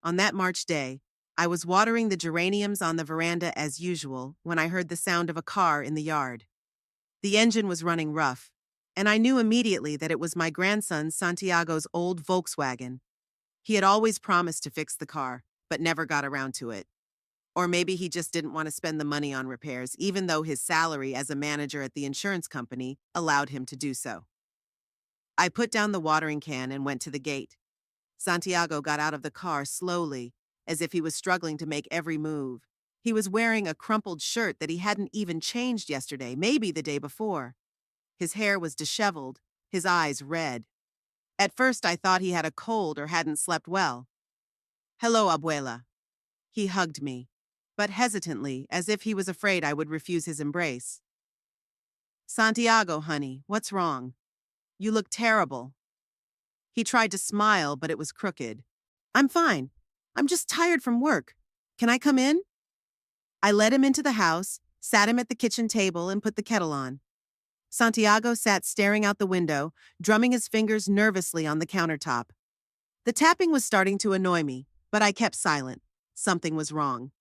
On that March day, I was watering the geraniums on the veranda as usual when I heard the sound of a car in the yard. The engine was running rough, and I knew immediately that it was my grandson Santiago's old Volkswagen. He had always promised to fix the car, but never got around to it. Or maybe he just didn't want to spend the money on repairs, even though his salary as a manager at the insurance company allowed him to do so. I put down the watering can and went to the gate. Santiago got out of the car slowly, as if he was struggling to make every move. He was wearing a crumpled shirt that he hadn't even changed yesterday, maybe the day before. His hair was disheveled, his eyes red. At first, I thought he had a cold or hadn't slept well. "Hello, abuela." He hugged me, but hesitantly, as if he was afraid I would refuse his embrace. "Santiago, honey, what's wrong? You look terrible." He tried to smile, but it was crooked. "I'm fine. I'm just tired from work. Can I come in?" I led him into the house, sat him at the kitchen table, and put the kettle on. Santiago sat staring out the window, drumming his fingers nervously on the countertop. The tapping was starting to annoy me, but I kept silent. Something was wrong.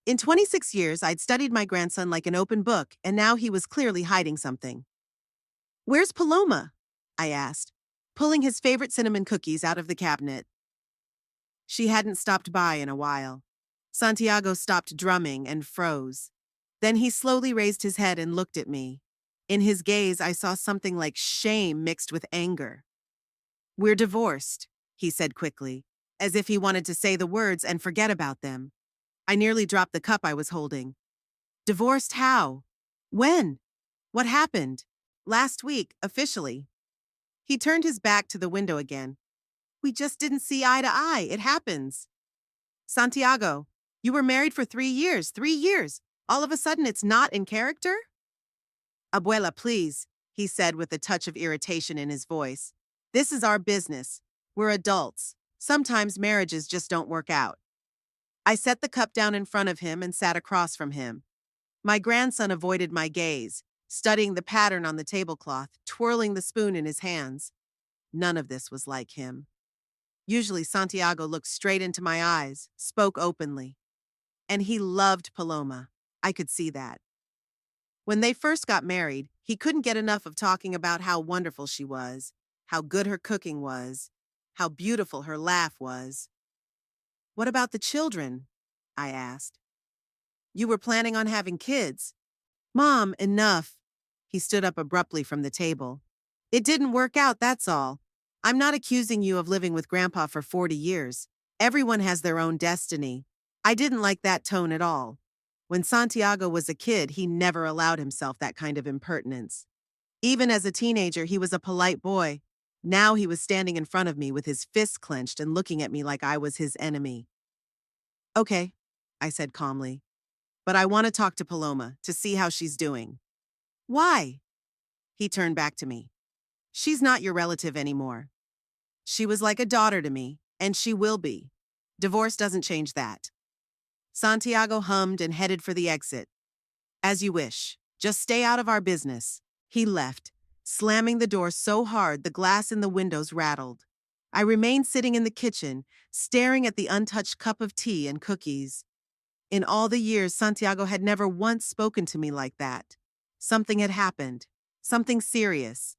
In 26 years, I'd studied my grandson like an open book, and now he was clearly hiding something. "Where's Paloma?" I asked, pulling his favorite cinnamon cookies out of the cabinet. She hadn't stopped by in a while. Santiago stopped drumming and froze. Then he slowly raised his head and looked at me. In his gaze, I saw something like shame mixed with anger. "We're divorced," he said quickly, as if he wanted to say the words and forget about them. I nearly dropped the cup I was holding. "Divorced how? When? What happened?" "Last week, officially." He turned his back to the window again. "We just didn't see eye to eye. It happens." "Santiago, you were married for 3 years. 3 years. All of a sudden it's not in character?" "Abuela, please," he said with a touch of irritation in his voice. "This is our business. We're adults. Sometimes marriages just don't work out." I set the cup down in front of him and sat across from him. My grandson avoided my gaze, studying the pattern on the tablecloth, twirling the spoon in his hands. None of this was like him. Usually Santiago looked straight into my eyes, spoke openly. And he loved Paloma. I could see that. When they first got married, he couldn't get enough of talking about how wonderful she was, how good her cooking was, how beautiful her laugh was. "What about the children?" I asked. "You were planning on having kids." "Mom, enough." He stood up abruptly from the table. "It didn't work out, that's all. I'm not accusing you of living with Grandpa for 40 years. Everyone has their own destiny." I didn't like that tone at all. When Santiago was a kid, he never allowed himself that kind of impertinence. Even as a teenager, he was a polite boy. Now he was standing in front of me with his fists clenched and looking at me like I was his enemy. "Okay," I said calmly. "But I want to talk to Paloma to see how she's doing." "Why?" He turned back to me. "She's not your relative anymore. She was like a daughter to me, and she will be. Divorce doesn't change that." Santiago hummed and headed for the exit. "As you wish. Just stay out of our business." He left, slamming the door so hard the glass in the windows rattled. I remained sitting in the kitchen, staring at the untouched cup of tea and cookies. In all the years, Santiago had never once spoken to me like that. Something had happened. Something serious.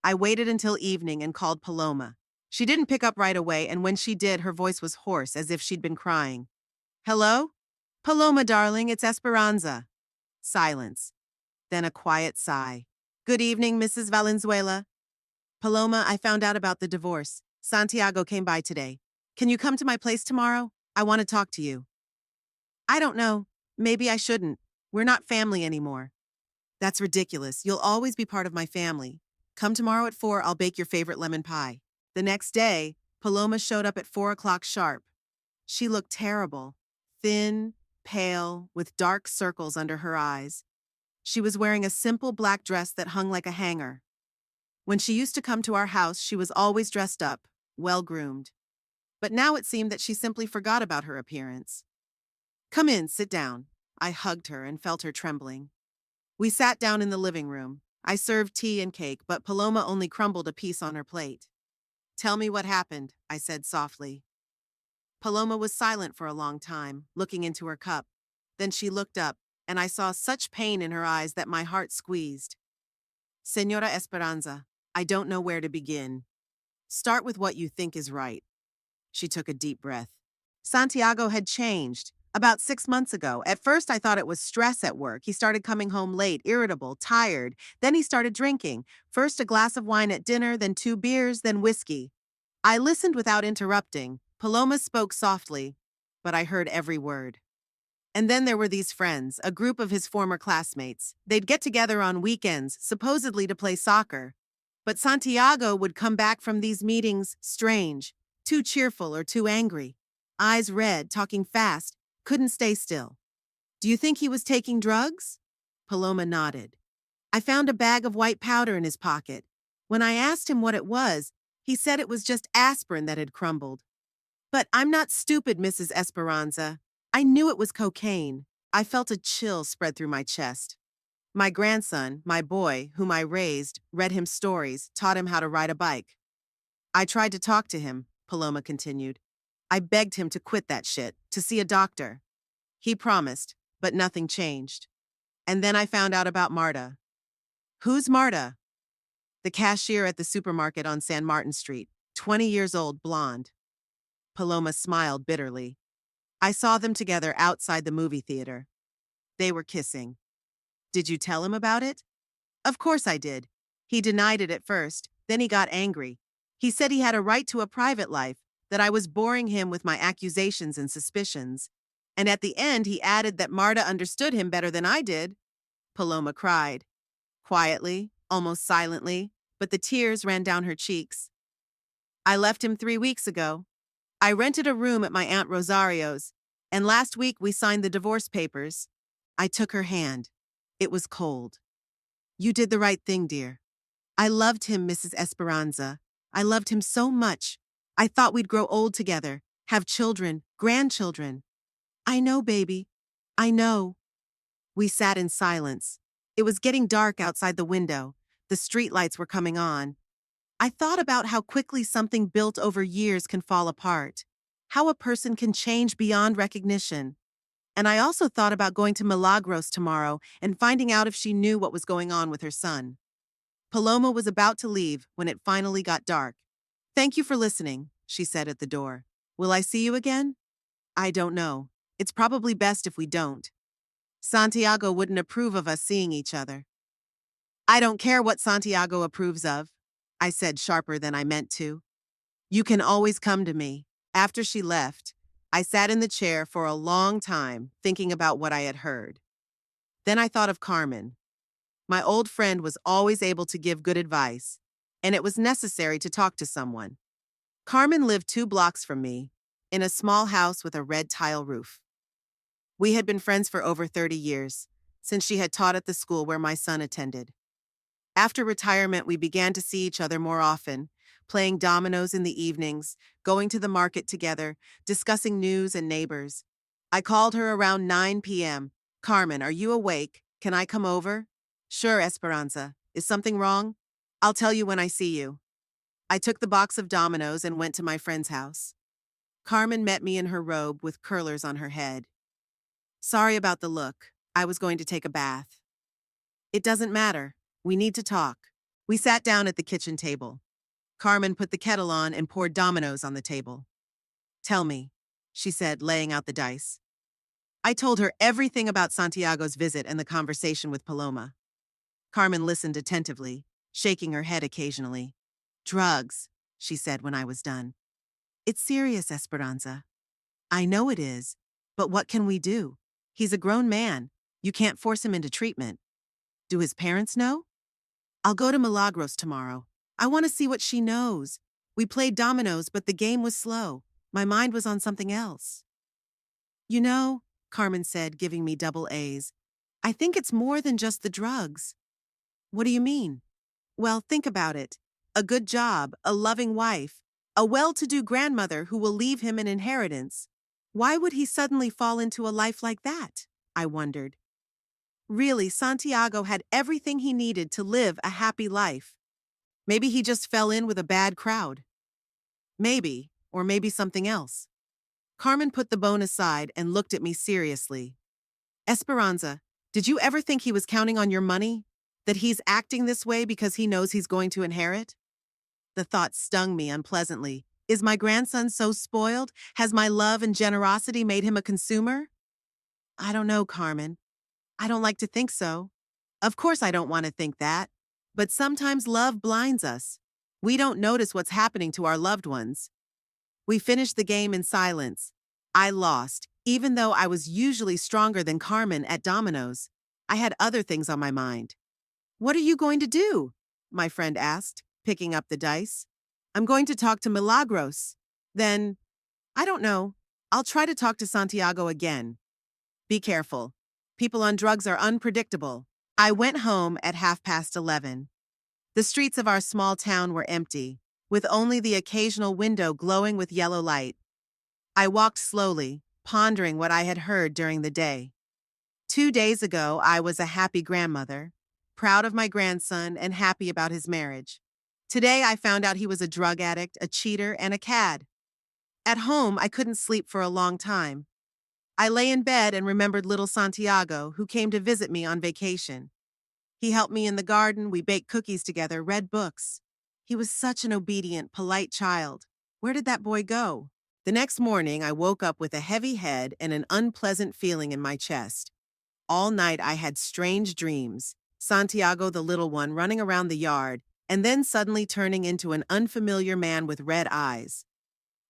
I waited until evening and called Paloma. She didn't pick up right away, and when she did, her voice was hoarse, as if she'd been crying. "Hello? Paloma, darling, it's Esperanza." Silence. Then a quiet sigh. "Good evening, Mrs. Valenzuela." "Paloma, I found out about the divorce. Santiago came by today. Can you come to my place tomorrow? I want to talk to you." "I don't know. Maybe I shouldn't. We're not family anymore." "That's ridiculous. You'll always be part of my family. Come tomorrow at 4, I'll bake your favorite lemon pie." The next day, Paloma showed up at 4 o'clock sharp. She looked terrible. Thin, pale, with dark circles under her eyes. She was wearing a simple black dress that hung like a hanger. When she used to come to our house, she was always dressed up, well-groomed. But now it seemed that she simply forgot about her appearance. "Come in, sit down." I hugged her and felt her trembling. We sat down in the living room. I served tea and cake, but Paloma only crumbled a piece on her plate. "Tell me what happened," I said softly. Paloma was silent for a long time, looking into her cup. Then she looked up, and I saw such pain in her eyes that my heart squeezed. Senora Esperanza, I don't know where to begin. Start with what you think is right. She took a deep breath. Santiago had changed. About 6 months ago, at first I thought it was stress at work. He started coming home late, irritable, tired. Then he started drinking. First a glass of wine at dinner, then 2 beers, then whiskey. I listened without interrupting. Paloma spoke softly, but I heard every word. And then there were these friends, a group of his former classmates. They'd get together on weekends, supposedly to play soccer. But Santiago would come back from these meetings strange, too cheerful or too angry. Eyes red, talking fast, couldn't stay still. Do you think he was taking drugs? Paloma nodded. I found a bag of white powder in his pocket. When I asked him what it was, he said it was just aspirin that had crumbled. But I'm not stupid, Mrs. Esperanza. I knew it was cocaine. I felt a chill spread through my chest. My grandson, my boy, whom I raised, read him stories, taught him how to ride a bike. I tried to talk to him, Paloma continued. I begged him to quit that shit, to see a doctor. He promised, but nothing changed. And then I found out about Marta. Who's Marta? The cashier at the supermarket on San Martin Street, 20 years old, blonde. Paloma smiled bitterly. I saw them together outside the movie theater. They were kissing. Did you tell him about it? Of course I did. He denied it at first, then he got angry. He said he had a right to a private life, that I was boring him with my accusations and suspicions. And at the end, he added that Marta understood him better than I did. Paloma cried. Quietly, almost silently, but the tears ran down her cheeks. I left him 3 weeks ago. I rented a room at my Aunt Rosario's, and last week we signed the divorce papers. I took her hand. It was cold. You did the right thing, dear. I loved him, Mrs. Esperanza. I loved him so much. I thought we'd grow old together, have children, grandchildren. I know, baby. I know. We sat in silence. It was getting dark outside the window. The streetlights were coming on. I thought about how quickly something built over years can fall apart, how a person can change beyond recognition. And I also thought about going to Milagros tomorrow and finding out if she knew what was going on with her son. Paloma was about to leave when it finally got dark. Thank you for listening, she said at the door. Will I see you again? I don't know. It's probably best if we don't. Santiago wouldn't approve of us seeing each other. I don't care what Santiago approves of, I said sharper than I meant to. You can always come to me. After she left, I sat in the chair for a long time, thinking about what I had heard. Then I thought of Carmen. My old friend was always able to give good advice, and it was necessary to talk to someone. Carmen lived 2 blocks from me, in a small house with a red tile roof. We had been friends for over 30 years, since she had taught at the school where my son attended. After retirement, we began to see each other more often, playing dominoes in the evenings, going to the market together, discussing news and neighbors. I called her around 9 p.m. Carmen, are you awake? Can I come over? Sure, Esperanza. Is something wrong? I'll tell you when I see you. I took the box of dominoes and went to my friend's house. Carmen met me in her robe with curlers on her head. Sorry about the look. I was going to take a bath. It doesn't matter. We need to talk. We sat down at the kitchen table. Carmen put the kettle on and poured dominoes on the table. Tell me, she said, laying out the dice. I told her everything about Santiago's visit and the conversation with Paloma. Carmen listened attentively, shaking her head occasionally. Drugs, she said when I was done. It's serious, Esperanza. I know it is, but what can we do? He's a grown man. You can't force him into treatment. Do his parents know? I'll go to Milagros tomorrow. I want to see what she knows. We played dominoes, but the game was slow. My mind was on something else. You know, Carmen said, giving me double A's, I think it's more than just the drugs. What do you mean? Well, think about it. A good job, a loving wife, a well-to-do grandmother who will leave him an inheritance. Why would he suddenly fall into a life like that? I wondered. Really, Santiago had everything he needed to live a happy life. Maybe he just fell in with a bad crowd. Maybe, or maybe something else. Carmen put the bone aside and looked at me seriously. Esperanza, did you ever think he was counting on your money? That he's acting this way because he knows he's going to inherit? The thought stung me unpleasantly. Is my grandson so spoiled? Has my love and generosity made him a consumer? I don't know, Carmen. I don't like to think so. Of course, I don't want to think that. But sometimes love blinds us. We don't notice what's happening to our loved ones. We finished the game in silence. I lost, even though I was usually stronger than Carmen at dominoes. I had other things on my mind. What are you going to do? My friend asked, picking up the dice. I'm going to talk to Milagros. Then, I don't know. I'll try to talk to Santiago again. Be careful. People on drugs are unpredictable. I went home at 11:30. The streets of our small town were empty, with only the occasional window glowing with yellow light. I walked slowly, pondering what I had heard during the day. 2 days ago, I was a happy grandmother, proud of my grandson and happy about his marriage. Today, I found out he was a drug addict, a cheater, and a cad. At home, I couldn't sleep for a long time. I lay in bed and remembered little Santiago, who came to visit me on vacation. He helped me in the garden, we baked cookies together, read books. He was such an obedient, polite child. Where did that boy go? The next morning, I woke up with a heavy head and an unpleasant feeling in my chest. All night, I had strange dreams. Santiago, the little one, running around the yard, and then suddenly turning into an unfamiliar man with red eyes.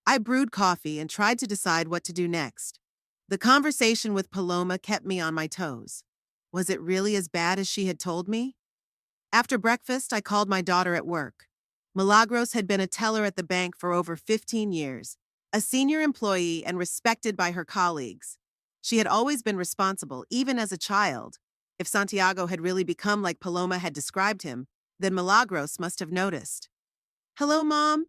I brewed coffee and tried to decide what to do next. The conversation with Paloma kept me on my toes. Was it really as bad as she had told me? After breakfast, I called my daughter at work. Milagros had been a teller at the bank for over 15 years, a senior employee and respected by her colleagues. She had always been responsible, even as a child. If Santiago had really become like Paloma had described him, then Milagros must have noticed. Hello, Mom?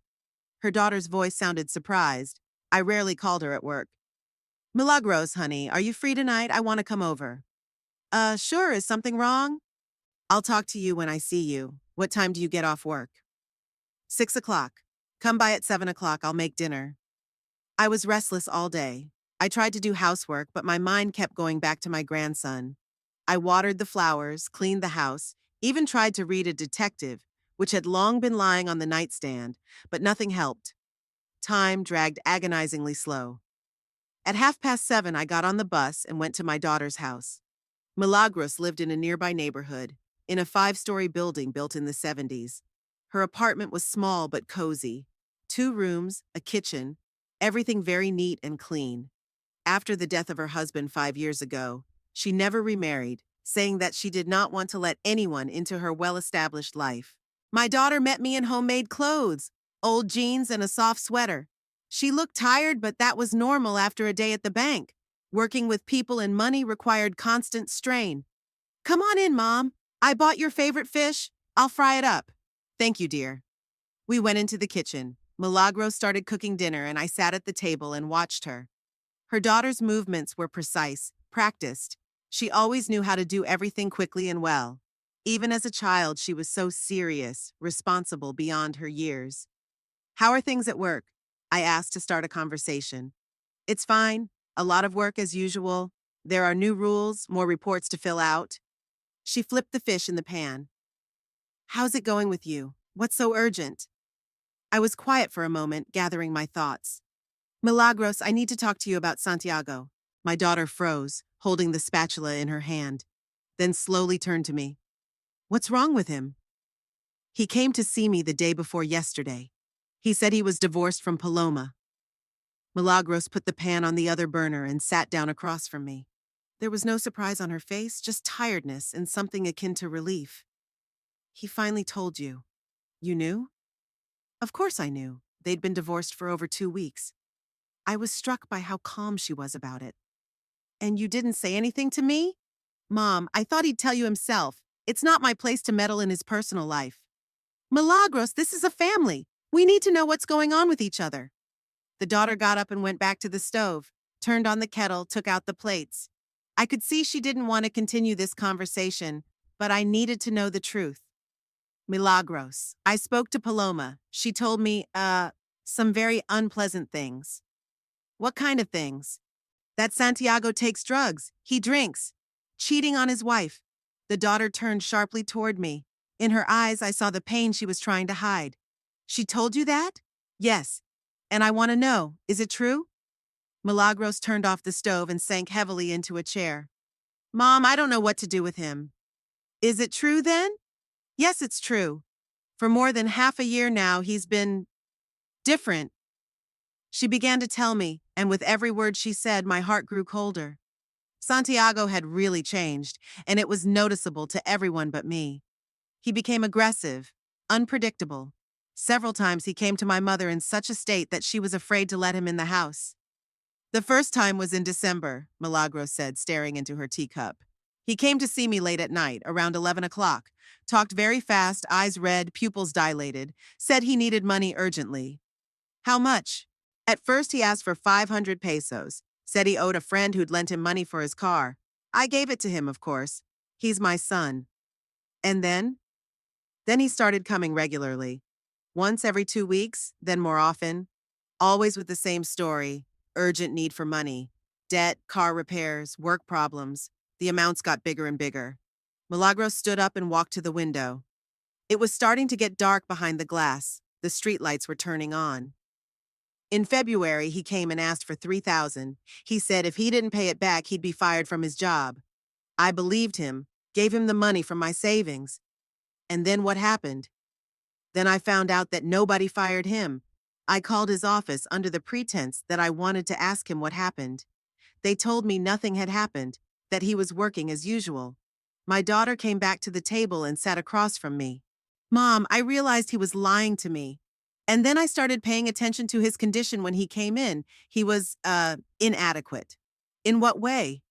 Her daughter's voice sounded surprised. I rarely called her at work. Milagros, honey, are you free tonight? I want to come over. Sure, is something wrong? I'll talk to you when I see you. What time do you get off work? 6 o'clock. Come by at 7 o'clock, I'll make dinner. I was restless all day. I tried to do housework, but my mind kept going back to my grandson. I watered the flowers, cleaned the house, even tried to read a detective, which had long been lying on the nightstand, but nothing helped. Time dragged agonizingly slow. At 7:30, I got on the bus and went to my daughter's house. Milagros lived in a nearby neighborhood, in a 5-story building built in the 70s. Her apartment was small but cozy. 2 rooms, a kitchen, everything very neat and clean. After the death of her husband 5 years ago, she never remarried, saying that she did not want to let anyone into her well-established life. My daughter met me in homemade clothes, old jeans and a soft sweater. She looked tired, but that was normal after a day at the bank. Working with people and money required constant strain. Come on in, Mom. I bought your favorite fish. I'll fry it up. Thank you, dear. We went into the kitchen. Milagro started cooking dinner, and I sat at the table and watched her. Her daughter's movements were precise, practiced. She always knew how to do everything quickly and well. Even as a child, she was so serious, responsible beyond her years. How are things at work? I asked to start a conversation. It's fine. A lot of work as usual. There are new rules, more reports to fill out. She flipped the fish in the pan. How's it going with you? What's so urgent? I was quiet for a moment, gathering my thoughts. Milagros, I need to talk to you about Santiago. My daughter froze, holding the spatula in her hand, then slowly turned to me. What's wrong with him? He came to see me the day before yesterday. He said he was divorced from Paloma. Milagros put the pan on the other burner and sat down across from me. There was no surprise on her face, just tiredness and something akin to relief. He finally told you. You knew? Of course I knew. They'd been divorced for over 2 weeks. I was struck by how calm she was about it. And you didn't say anything to me? Mom, I thought he'd tell you himself. It's not my place to meddle in his personal life. Milagros, this is a family. We need to know what's going on with each other. The daughter got up and went back to the stove, turned on the kettle, took out the plates. I could see she didn't want to continue this conversation, but I needed to know the truth. Milagros, I spoke to Paloma. She told me, some very unpleasant things. What kind of things? That Santiago takes drugs, he drinks, cheating on his wife. The daughter turned sharply toward me. In her eyes, I saw the pain she was trying to hide. She told you that? Yes. And I want to know, is it true? Milagros turned off the stove and sank heavily into a chair. Mom, I don't know what to do with him. Is it true then? Yes, it's true. For more than half a year now, he's been different. She began to tell me, and with every word she said, my heart grew colder. Santiago had really changed, and it was noticeable to everyone but me. He became aggressive, unpredictable. Several times he came to my mother in such a state that she was afraid to let him in the house. The first time was in December, Milagros said, staring into her teacup. He came to see me late at night, around 11 o'clock, talked very fast, eyes red, pupils dilated, said he needed money urgently. How much? At first he asked for 500 pesos, said he owed a friend who'd lent him money for his car. I gave it to him, of course. He's my son. And then? Then he started coming regularly. Once every 2 weeks, then more often. Always with the same story, urgent need for money. Debt, car repairs, work problems. The amounts got bigger and bigger. Milagros stood up and walked to the window. It was starting to get dark behind the glass. The streetlights were turning on. In February, he came and asked for 3,000. He said if he didn't pay it back, he'd be fired from his job. I believed him, gave him the money from my savings. And then what happened? Then I found out that nobody fired him. I called his office under the pretense that I wanted to ask him what happened. They told me nothing had happened, that he was working as usual. My daughter came back to the table and sat across from me. Mom, I realized he was lying to me. And then I started paying attention to his condition when he came in. He was, inadequate. In what way?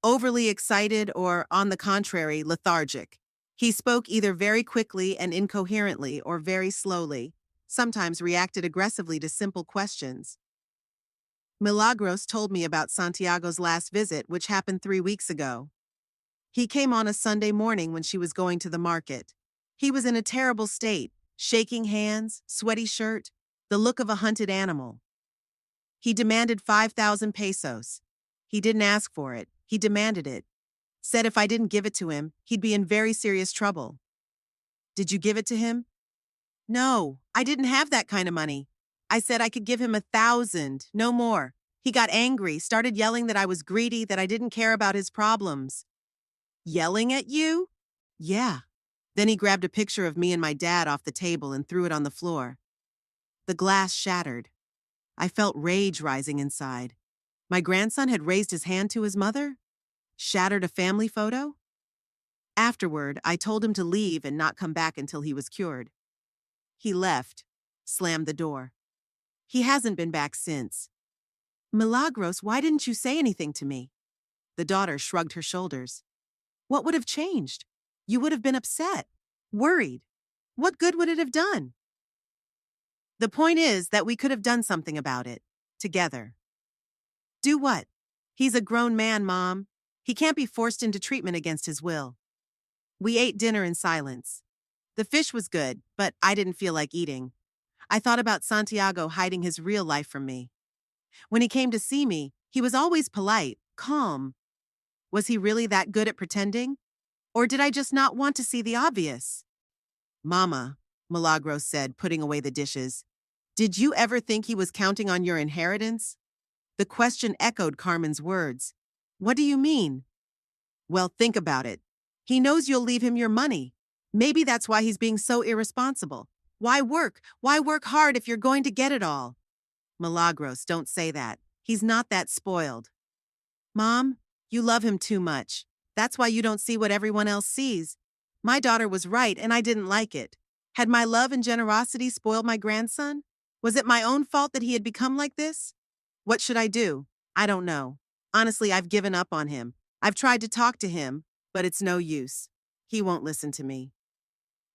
Overly excited or, on the contrary, lethargic. He spoke either very quickly and incoherently or very slowly, sometimes reacted aggressively to simple questions. Milagros told me about Santiago's last visit, which happened 3 weeks ago. He came on a Sunday morning when she was going to the market. He was in a terrible state, shaking hands, sweaty shirt, the look of a hunted animal. He demanded 5,000 pesos. He didn't ask for it, he demanded it. Said if I didn't give it to him, he'd be in very serious trouble. Did you give it to him? No, I didn't have that kind of money. I said I could give him 1,000, no more. He got angry, started yelling that I was greedy, that I didn't care about his problems. Yelling at you? Yeah. Then he grabbed a picture of me and my dad off the table and threw it on the floor. The glass shattered. I felt rage rising inside. My grandson had raised his hand to his mother? Shattered a family photo? Afterward, I told him to leave and not come back until he was cured. He left, slammed the door. He hasn't been back since. Milagros, why didn't you say anything to me? The daughter shrugged her shoulders. What would have changed? You would have been upset, worried. What good would it have done? The point is that we could have done something about it, together. Do what? He's a grown man, Mom. He can't be forced into treatment against his will. We ate dinner in silence. The fish was good, but I didn't feel like eating. I thought about Santiago hiding his real life from me. When he came to see me, he was always polite, calm. Was he really that good at pretending? Or did I just not want to see the obvious? Mama, Milagros said, putting away the dishes, did you ever think he was counting on your inheritance? The question echoed Carmen's words. What do you mean? Well, think about it. He knows you'll leave him your money. Maybe that's why he's being so irresponsible. Why work? Why work hard if you're going to get it all? Milagros, don't say that. He's not that spoiled. Mom, you love him too much. That's why you don't see what everyone else sees. My daughter was right and I didn't like it. Had my love and generosity spoiled my grandson? Was it my own fault that he had become like this? What should I do? I don't know. Honestly, I've given up on him. I've tried to talk to him, but it's no use. He won't listen to me.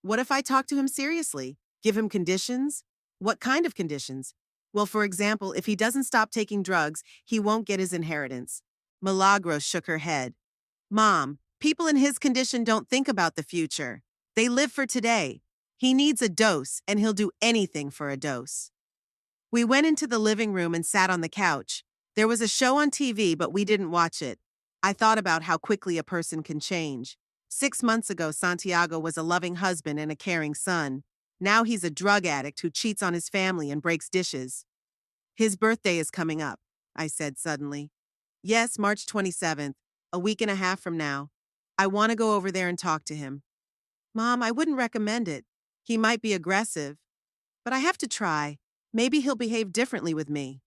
What if I talk to him seriously? Give him conditions? What kind of conditions? Well, for example, if he doesn't stop taking drugs, he won't get his inheritance. Milagros shook her head. Mom, people in his condition don't think about the future. They live for today. He needs a dose, and he'll do anything for a dose. We went into the living room and sat on the couch. There was a show on TV, but we didn't watch it. I thought about how quickly a person can change. 6 months ago, Santiago was a loving husband and a caring son. Now he's a drug addict who cheats on his family and breaks dishes. His birthday is coming up, I said suddenly. Yes, March 27th, a week and a half from now. I want to go over there and talk to him. Mom, I wouldn't recommend it. He might be aggressive, but I have to try. Maybe he'll behave differently with me.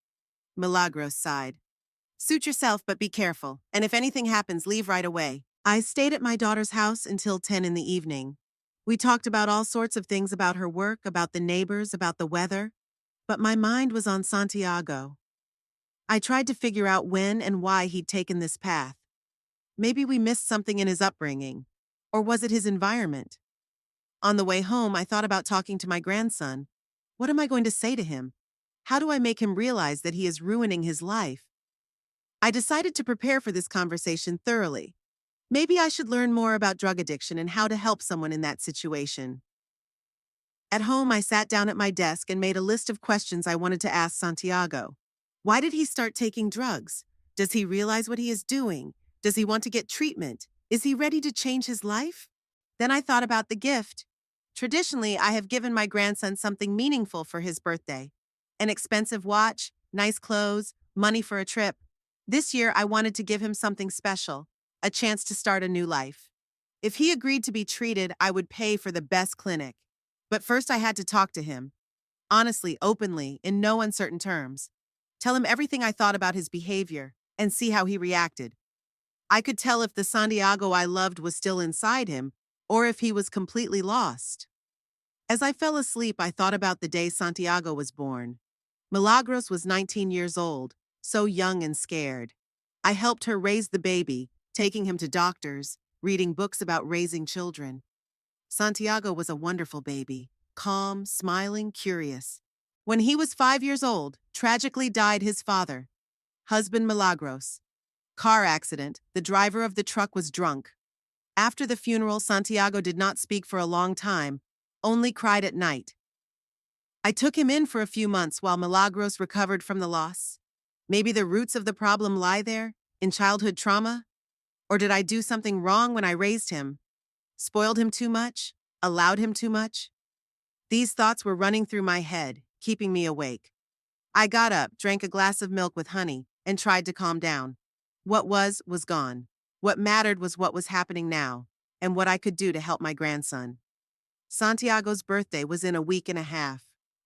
Milagros sighed. Suit yourself, but be careful, and if anything happens, leave right away. I stayed at my daughter's house until 10 in the evening. We talked about all sorts of things about her work, about the neighbors, about the weather, but my mind was on Santiago. I tried to figure out when and why he'd taken this path. Maybe we missed something in his upbringing. Or was it his environment? On the way home, I thought about talking to my grandson. What am I going to say to him? How do I make him realize that he is ruining his life? I decided to prepare for this conversation thoroughly. Maybe I should learn more about drug addiction and how to help someone in that situation. At home, I sat down at my desk and made a list of questions I wanted to ask Santiago. Why did he start taking drugs? Does he realize what he is doing? Does he want to get treatment? Is he ready to change his life? Then I thought about the gift. Traditionally, I have given my grandson something meaningful for his birthday. An expensive watch, nice clothes, money for a trip. This year, I wanted to give him something special, a chance to start a new life. If he agreed to be treated, I would pay for the best clinic. But first I had to talk to him. Honestly, openly, in no uncertain terms. Tell him everything I thought about his behavior, and see how he reacted. I could tell if the Santiago I loved was still inside him, or if he was completely lost. As I fell asleep, I thought about the day Santiago was born. Milagros was 19 years old, so young and scared. I helped her raise the baby, taking him to doctors, reading books about raising children. Santiago was a wonderful baby, calm, smiling, curious. When he was 5 years old, tragically died his father, husband Milagros. Car accident, the driver of the truck was drunk. After the funeral, Santiago did not speak for a long time, only cried at night. I took him in for a few months while Milagros recovered from the loss. Maybe the roots of the problem lie there, in childhood trauma? Or did I do something wrong when I raised him? Spoiled him too much? Allowed him too much? These thoughts were running through my head, keeping me awake. I got up, drank a glass of milk with honey, and tried to calm down. What was gone. What mattered was what was happening now, and what I could do to help my grandson. Santiago's birthday was in a week and a half.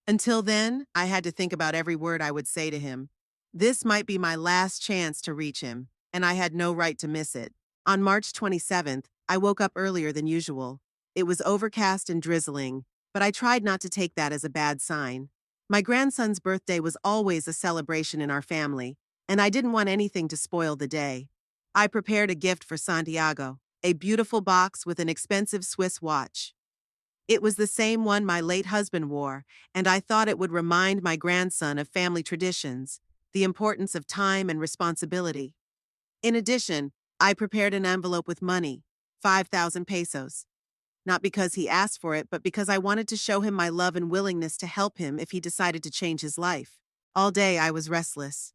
Until then, I had to think about every word I would say to him. This might be my last chance to reach him, and I had no right to miss it. On March 27th, I woke up earlier than usual. It was overcast and drizzling, but I tried not to take that as a bad sign. My grandson's birthday was always a celebration in our family, and I didn't want anything to spoil the day. I prepared a gift for Santiago, a beautiful box with an expensive Swiss watch. It was the same one my late husband wore, and I thought it would remind my grandson of family traditions, the importance of time and responsibility. In addition, I prepared an envelope with money, 5,000 pesos. Not because he asked for it, but because I wanted to show him my love and willingness to help him if he decided to change his life. All day I was restless.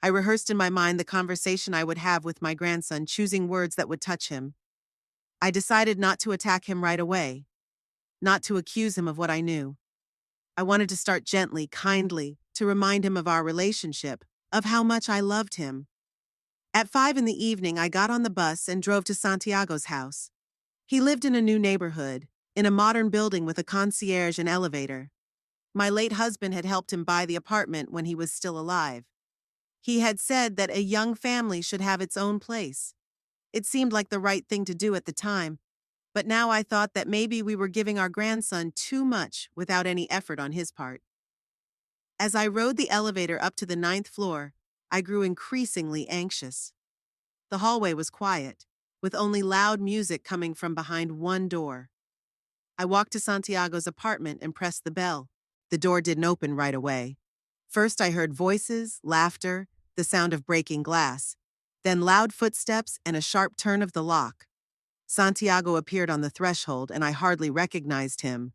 I rehearsed in my mind the conversation I would have with my grandson, choosing words that would touch him. I decided not to attack him right away, not to accuse him of what I knew. I wanted to start gently, kindly, to remind him of our relationship, of how much I loved him. At 5 in the evening, I got on the bus and drove to Santiago's house. He lived in a new neighborhood, in a modern building with a concierge and elevator. My late husband had helped him buy the apartment when he was still alive. He had said that a young family should have its own place. It seemed like the right thing to do at the time, but now I thought that maybe we were giving our grandson too much without any effort on his part. As I rode the elevator up to the 9th floor, I grew increasingly anxious. The hallway was quiet, with only loud music coming from behind one door. I walked to Santiago's apartment and pressed the bell. The door didn't open right away. First I heard voices, laughter, the sound of breaking glass, then loud footsteps and a sharp turn of the lock. Santiago appeared on the threshold and I hardly recognized him.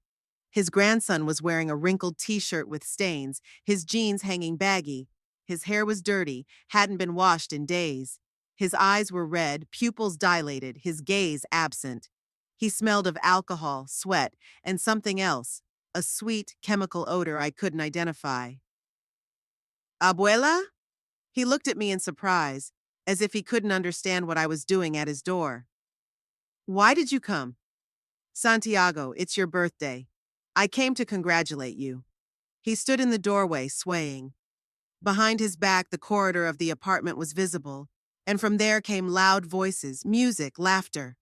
His grandson was wearing a wrinkled t-shirt with stains, his jeans hanging baggy, His hair was dirty, hadn't been washed in days. His eyes were red, pupils dilated, his gaze absent. He smelled of alcohol, sweat, and something else, a sweet, chemical odor I couldn't identify. Abuela? He looked at me in surprise, as if he couldn't understand what I was doing at his door. Why did you come? Santiago, it's your birthday. I came to congratulate you. He stood in the doorway, swaying. Behind his back, the corridor of the apartment was visible, and from there came loud voices, music, laughter.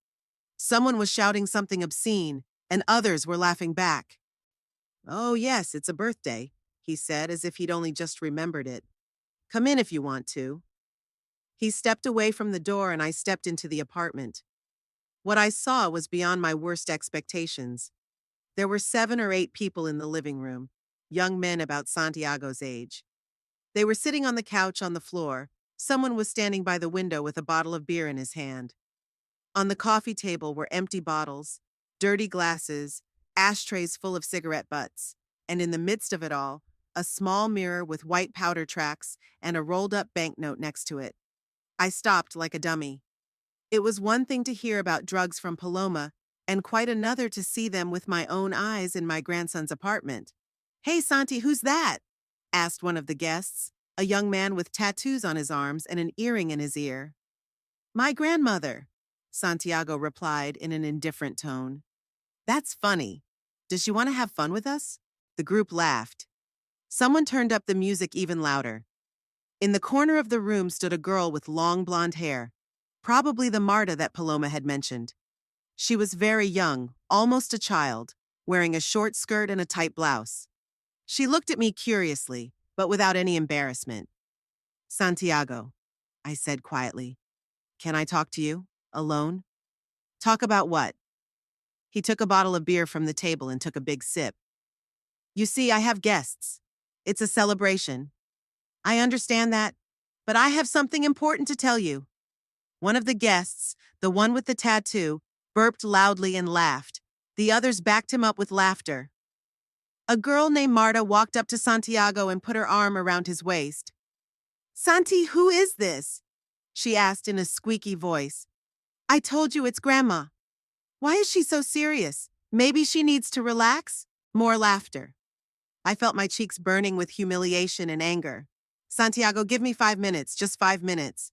Someone was shouting something obscene, and others were laughing back. Oh, yes, it's a birthday, he said, as if he'd only just remembered it. Come in if you want to. He stepped away from the door, and I stepped into the apartment. What I saw was beyond my worst expectations. There were 7 or 8 people in the living room, young men about Santiago's age. They were sitting on the couch on the floor. Someone was standing by the window with a bottle of beer in his hand. On the coffee table were empty bottles, dirty glasses, ashtrays full of cigarette butts, and in the midst of it all, a small mirror with white powder tracks and a rolled-up banknote next to it. I stopped like a dummy. It was one thing to hear about drugs from Paloma, and quite another to see them with my own eyes in my grandson's apartment. Hey, Santi, who's that? Asked one of the guests, a young man with tattoos on his arms and an earring in his ear. My grandmother, Santiago replied in an indifferent tone. That's funny. Does she want to have fun with us? The group laughed. Someone turned up the music even louder. In the corner of the room stood a girl with long blonde hair, probably the Marta that Paloma had mentioned. She was very young, almost a child, wearing a short skirt and a tight blouse. She looked at me curiously, but without any embarrassment. Santiago, I said quietly. Can I talk to you? Alone? Talk about what? He took a bottle of beer from the table and took a big sip. You see, I have guests. It's a celebration. I understand that, but I have something important to tell you. One of the guests, the one with the tattoo, burped loudly and laughed. The others backed him up with laughter. A girl named Marta walked up to Santiago and put her arm around his waist. Santi, who is this? She asked in a squeaky voice. I told you it's Grandma. Why is she so serious? Maybe she needs to relax? More laughter. I felt my cheeks burning with humiliation and anger. Santiago, give me 5 minutes, just 5 minutes.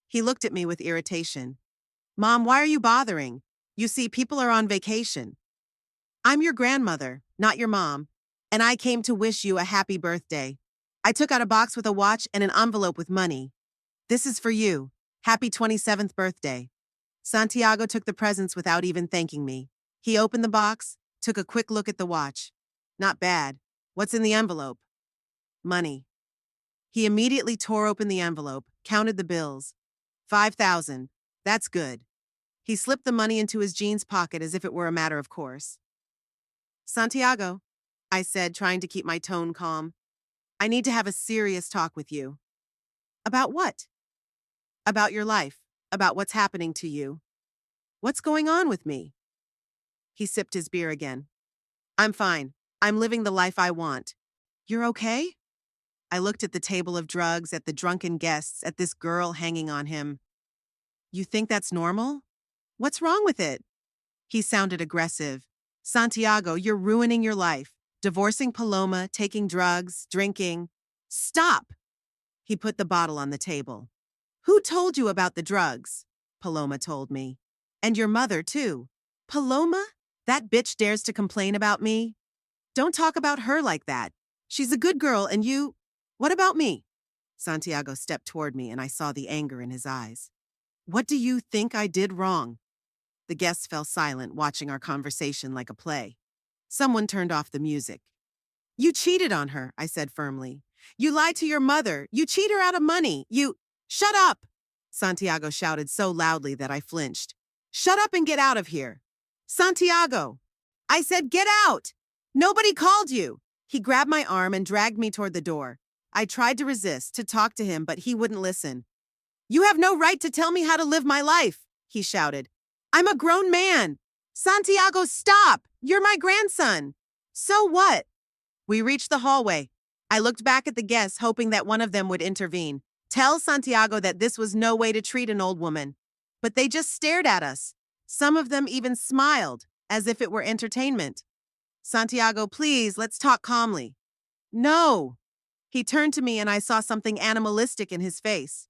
He looked at me with irritation. Mom, why are you bothering? You see, people are on vacation. I'm your grandmother, not your mom, and I came to wish you a happy birthday. I took out a box with a watch and an envelope with money. This is for you. Happy 27th birthday. Santiago took the presents without even thanking me. He opened the box, took a quick look at the watch. Not bad. What's in the envelope? Money. He immediately tore open the envelope, counted the bills. 5,000. That's good. He slipped the money into his jeans pocket as if it were a matter of course. Santiago, I said, trying to keep my tone calm. I need to have a serious talk with you. About what? About your life, about what's happening to you. What's going on with me? He sipped his beer again. I'm fine. I'm living the life I want. You're okay? I looked at the table of drugs, at the drunken guests, at this girl hanging on him. You think that's normal? What's wrong with it? He sounded aggressive. Santiago, you're ruining your life. Divorcing Paloma, taking drugs, drinking. Stop! He put the bottle on the table. Who told you about the drugs? Paloma told me. And your mother, too. Paloma? That bitch dares to complain about me? Don't talk about her like that. She's a good girl and you... What about me? Santiago stepped toward me and I saw the anger in his eyes. What do you think I did wrong? The guests fell silent, watching our conversation like a play. Someone turned off the music. You cheated on her, I said firmly. You lied to your mother. You cheat her out of money. You... Shut up! Santiago shouted so loudly that I flinched. Shut up and get out of here. Santiago! I said get out! Nobody called you! He grabbed my arm and dragged me toward the door. I tried to resist, to talk to him, but he wouldn't listen. You have no right to tell me how to live my life, he shouted. I'm a grown man. Santiago, stop! You're my grandson. So what? We reached the hallway. I looked back at the guests, hoping that one of them would intervene. Tell Santiago that this was no way to treat an old woman. But they just stared at us. Some of them even smiled, as if it were entertainment. Santiago, please, let's talk calmly. No. He turned to me and I saw something animalistic in his face.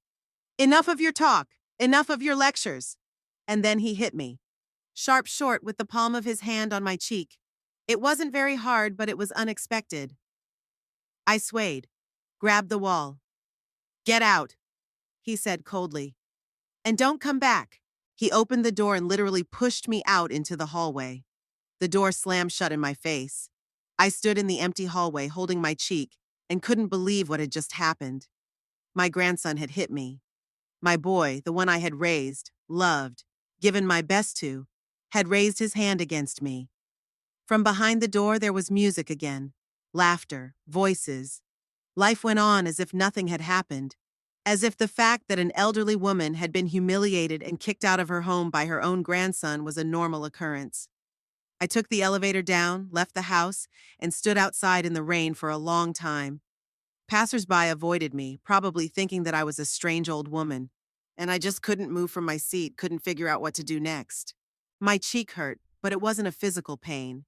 Enough of your talk. Enough of your lectures. And then he hit me. Sharp short with the palm of his hand on my cheek. It wasn't very hard, but it was unexpected. I swayed, grabbed the wall. Get out, he said coldly. And don't come back. He opened the door and literally pushed me out into the hallway. The door slammed shut in my face. I stood in the empty hallway holding my cheek and couldn't believe what had just happened. My grandson had hit me. My boy, the one I had raised, loved, given my best to, had raised his hand against me. From behind the door there was music again, laughter, voices. Life went on as if nothing had happened, as if the fact that an elderly woman had been humiliated and kicked out of her home by her own grandson was a normal occurrence. I took the elevator down, left the house, and stood outside in the rain for a long time. Passers-by avoided me, probably thinking that I was a strange old woman, and I just couldn't move from my seat, couldn't figure out what to do next. My cheek hurt, but it wasn't a physical pain.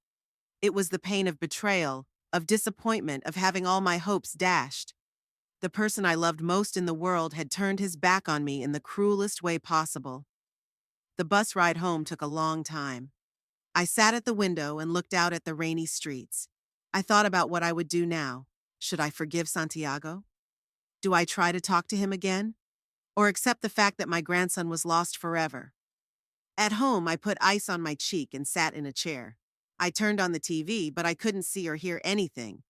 It was the pain of betrayal, of disappointment, of having all my hopes dashed. The person I loved most in the world had turned his back on me in the cruelest way possible. The bus ride home took a long time. I sat at the window and looked out at the rainy streets. I thought about what I would do now. Should I forgive Santiago? Do I try to talk to him again? Or accept the fact that my grandson was lost forever? At home, I put ice on my cheek and sat in a chair. I turned on the TV, but I couldn't see or hear anything.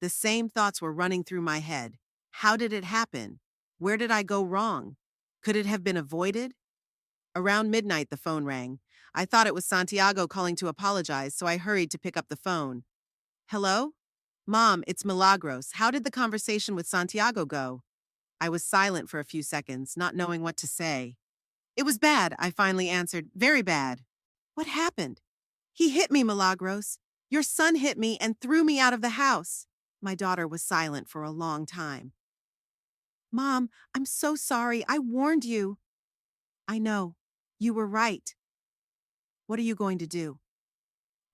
The same thoughts were running through my head. How did it happen? Where did I go wrong? Could it have been avoided? Around midnight, the phone rang. I thought it was Santiago calling to apologize, so I hurried to pick up the phone. Hello? Mom, it's Milagros. How did the conversation with Santiago go? I was silent for a few seconds, not knowing what to say. It was bad, I finally answered. Very bad. What happened? He hit me, Milagros. Your son hit me and threw me out of the house. My daughter was silent for a long time. Mom, I'm so sorry. I warned you. I know. You were right. What are you going to do?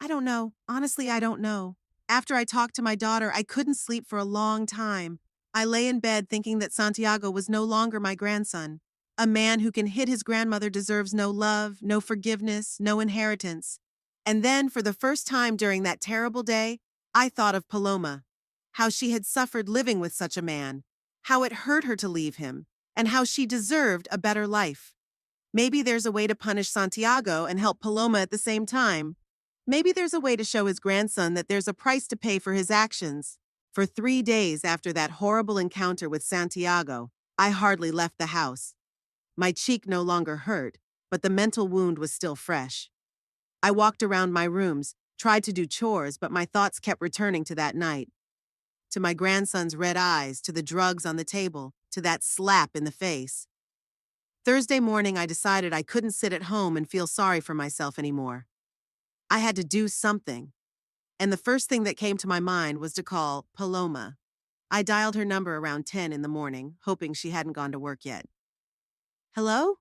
I don't know. Honestly, I don't know. After I talked to my daughter, I couldn't sleep for a long time. I lay in bed thinking that Santiago was no longer my grandson. A man who can hit his grandmother deserves no love, no forgiveness, no inheritance. And then, for the first time during that terrible day, I thought of Paloma. How she had suffered living with such a man. How it hurt her to leave him. And how she deserved a better life. Maybe there's a way to punish Santiago and help Paloma at the same time. Maybe there's a way to show his grandson that there's a price to pay for his actions. For 3 days after that horrible encounter with Santiago, I hardly left the house. My cheek no longer hurt, but the mental wound was still fresh. I walked around my rooms, tried to do chores, but my thoughts kept returning to that night. To my grandson's red eyes, to the drugs on the table, to that slap in the face. Thursday morning, I decided I couldn't sit at home and feel sorry for myself anymore. I had to do something. And the first thing that came to my mind was to call Paloma. I dialed her number around 10 in the morning, hoping she hadn't gone to work yet. Hello?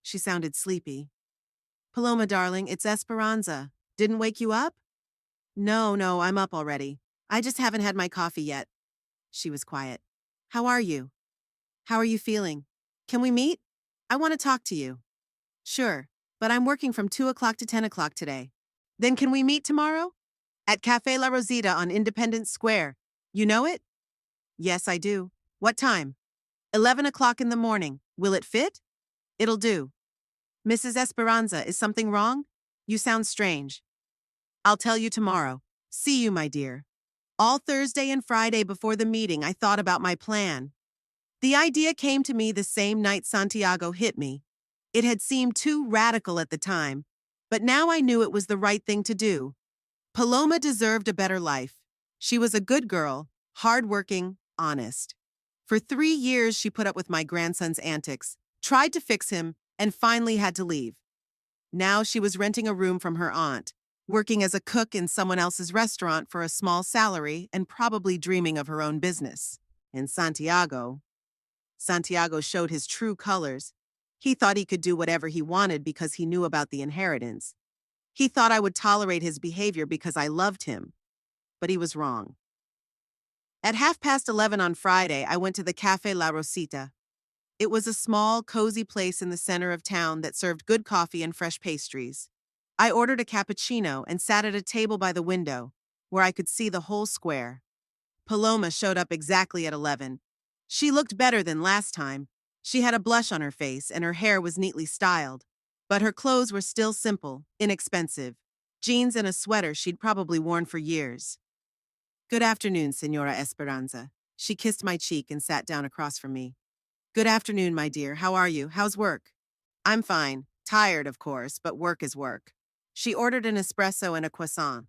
She sounded sleepy. Paloma, darling, it's Esperanza. Didn't wake you up? No, I'm up already. I just haven't had my coffee yet. She was quiet. How are you? How are you feeling? Can we meet? I want to talk to you. Sure, but I'm working from 2 o'clock to 10 o'clock today. Then can we meet tomorrow? At Café La Rosita on Independence Square. You know it? Yes, I do. What time? 11 o'clock in the morning. Will it fit? It'll do. Mrs. Esperanza, is something wrong? You sound strange. I'll tell you tomorrow. See you, my dear. All Thursday and Friday before the meeting, I thought about my plan. The idea came to me the same night Santiago hit me. It had seemed too radical at the time, but now I knew it was the right thing to do. Paloma deserved a better life. She was a good girl, hardworking, honest. For 3 years, she put up with my grandson's antics, tried to fix him, and finally had to leave. Now she was renting a room from her aunt, working as a cook in someone else's restaurant for a small salary and probably dreaming of her own business. In Santiago showed his true colors. He thought he could do whatever he wanted because he knew about the inheritance. He thought I would tolerate his behavior because I loved him, but he was wrong. At 11:30 on Friday, I went to the Café La Rosita. It was a small, cozy place in the center of town that served good coffee and fresh pastries. I ordered a cappuccino and sat at a table by the window, where I could see the whole square. Paloma showed up exactly at 11. She looked better than last time. She had a blush on her face and her hair was neatly styled. But her clothes were still simple, inexpensive. Jeans and a sweater she'd probably worn for years. Good afternoon, Senora Esperanza. She kissed my cheek and sat down across from me. Good afternoon, my dear. How are you? How's work? I'm fine. Tired, of course, but work is work. She ordered an espresso and a croissant.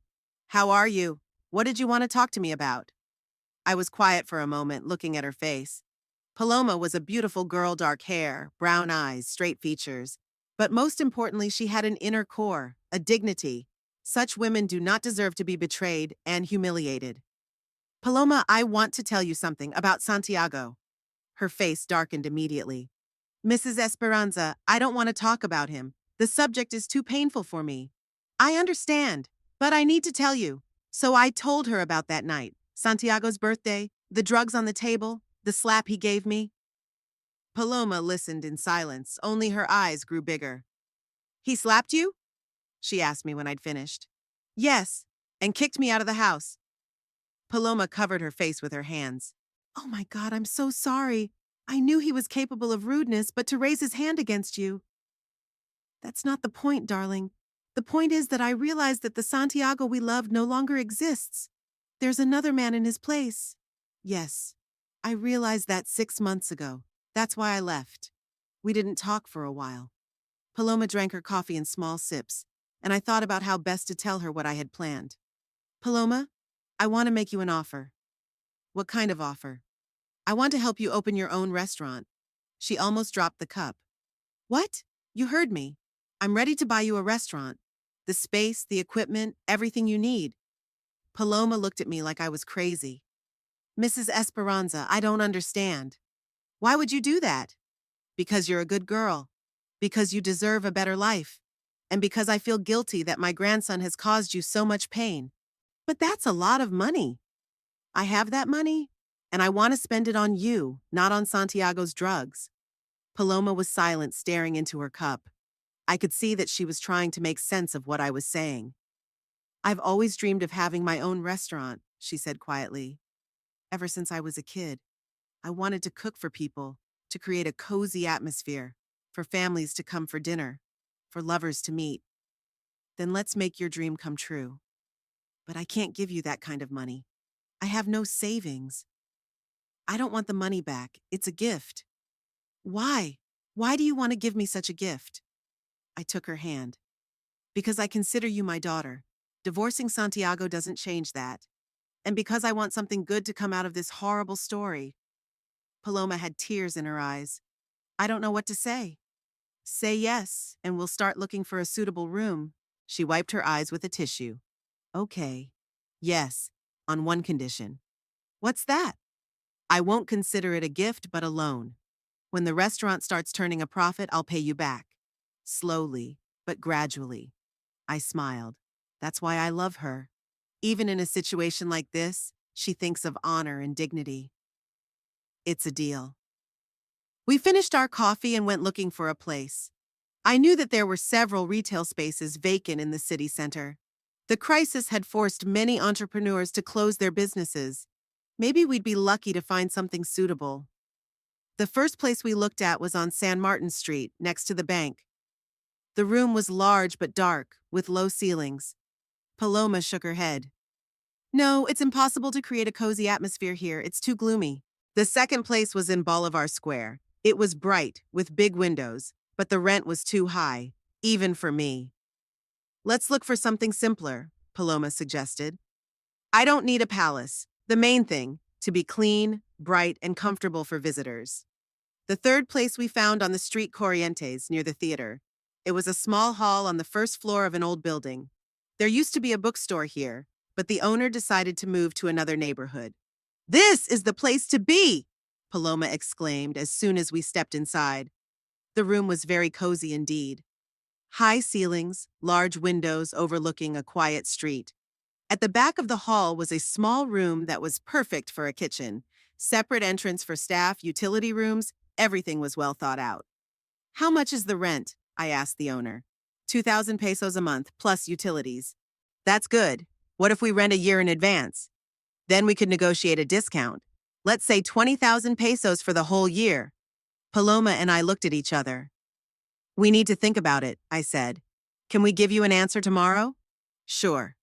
How are you? What did you want to talk to me about? I was quiet for a moment, looking at her face. Paloma was a beautiful girl, dark hair, brown eyes, straight features. But most importantly, she had an inner core, a dignity. Such women do not deserve to be betrayed and humiliated. Paloma, I want to tell you something about Santiago. Her face darkened immediately. Mrs. Esperanza, I don't want to talk about him. The subject is too painful for me. I understand, but I need to tell you. So I told her about that night, Santiago's birthday, the drugs on the table, the slap he gave me. Paloma listened in silence, only her eyes grew bigger. He slapped you? She asked me when I'd finished. Yes, and kicked me out of the house. Paloma covered her face with her hands. Oh my God, I'm so sorry. I knew he was capable of rudeness, but to raise his hand against you. That's not the point, darling. The point is that I realized that the Santiago we loved no longer exists. There's another man in his place. Yes, I realized that 6 months ago. That's why I left. We didn't talk for a while. Paloma drank her coffee in small sips, and I thought about how best to tell her what I had planned. Paloma, I want to make you an offer. What kind of offer? I want to help you open your own restaurant. She almost dropped the cup. What? You heard me. I'm ready to buy you a restaurant. The space, the equipment, everything you need. Paloma looked at me like I was crazy. Mrs. Esperanza, I don't understand. Why would you do that? Because you're a good girl. Because you deserve a better life. And because I feel guilty that my grandson has caused you so much pain. But that's a lot of money. I have that money, and I want to spend it on you, not on Santiago's drugs. Paloma was silent, staring into her cup. I could see that she was trying to make sense of what I was saying. I've always dreamed of having my own restaurant, she said quietly. Ever since I was a kid, I wanted to cook for people, to create a cozy atmosphere, for families to come for dinner, for lovers to meet. Then let's make your dream come true. But I can't give you that kind of money. I have no savings. I don't want the money back. It's a gift. Why? Why do you want to give me such a gift? I took her hand. Because I consider you my daughter. Divorcing Santiago doesn't change that. And because I want something good to come out of this horrible story. Paloma had tears in her eyes. I don't know what to say. Say yes, and we'll start looking for a suitable room. She wiped her eyes with a tissue. Okay. Yes, on one condition. What's that? I won't consider it a gift but a loan. When the restaurant starts turning a profit, I'll pay you back. Slowly, but gradually. I smiled. That's why I love her. Even in a situation like this, she thinks of honor and dignity. It's a deal. We finished our coffee and went looking for a place. I knew that there were several retail spaces vacant in the city center. The crisis had forced many entrepreneurs to close their businesses. Maybe we'd be lucky to find something suitable. The first place we looked at was on San Martin Street, next to the bank. The room was large but dark, with low ceilings. Paloma shook her head. No, it's impossible to create a cozy atmosphere here. It's too gloomy. The second place was in Bolivar Square. It was bright, with big windows, but the rent was too high, even for me. Let's look for something simpler, Paloma suggested. I don't need a palace. The main thing, to be clean, bright, and comfortable for visitors. The third place we found on the street Corrientes, near the theater. It was a small hall on the first floor of an old building. There used to be a bookstore here, but the owner decided to move to another neighborhood. This is the place to be! Paloma exclaimed as soon as we stepped inside. The room was very cozy indeed. High ceilings, large windows overlooking a quiet street. At the back of the hall was a small room that was perfect for a kitchen. Separate entrance for staff, utility rooms, everything was well thought out. How much is the rent? I asked the owner. 2,000 pesos a month, plus utilities. That's good. What if we rent a year in advance? Then we could negotiate a discount. Let's say 20,000 pesos for the whole year. Paloma and I looked at each other. We need to think about it, I said. Can we give you an answer tomorrow? Sure.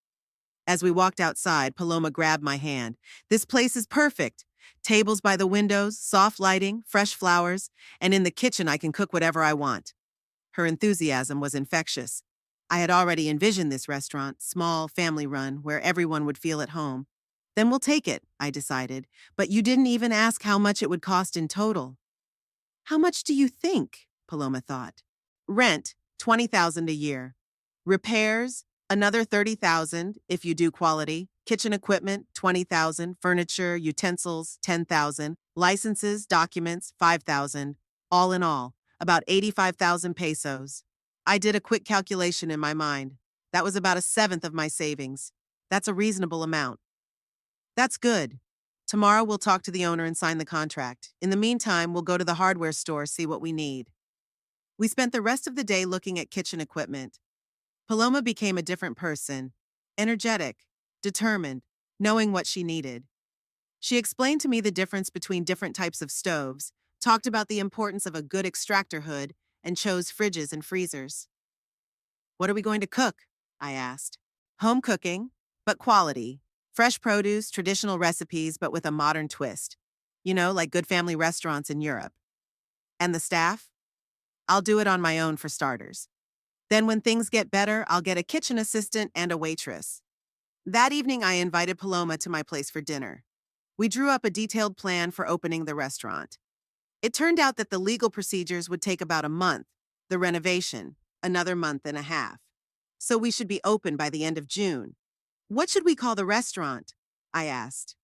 As we walked outside, Paloma grabbed my hand. This place is perfect. Tables by the windows, soft lighting, fresh flowers, and in the kitchen I can cook whatever I want. Her enthusiasm was infectious. I had already envisioned this restaurant, small, family-run, where everyone would feel at home. Then we'll take it, I decided, but you didn't even ask how much it would cost in total. How much do you think? Paloma thought. Rent, 20,000 a year. Repairs, another 30,000 if you do quality. Kitchen equipment, 20,000. Furniture, utensils, 10,000. Licenses, documents, 5,000. All in all, about 85,000 pesos. I did a quick calculation in my mind. That was about a seventh of my savings. That's a reasonable amount. That's good. Tomorrow we'll talk to the owner and sign the contract. In the meantime, we'll go to the hardware store, see what we need. We spent the rest of the day looking at kitchen equipment. Paloma became a different person, energetic, determined, knowing what she needed. She explained to me the difference between different types of stoves, talked about the importance of a good extractor hood, and chose fridges and freezers. What are we going to cook? I asked. Home cooking, but quality. Fresh produce, traditional recipes, but with a modern twist. You know, like good family restaurants in Europe. And the staff? I'll do it on my own for starters. Then when things get better, I'll get a kitchen assistant and a waitress. That evening, I invited Paloma to my place for dinner. We drew up a detailed plan for opening the restaurant. It turned out that the legal procedures would take about a month, the renovation, another month and a half. So we should be open by the end of June. What should we call the restaurant? I asked.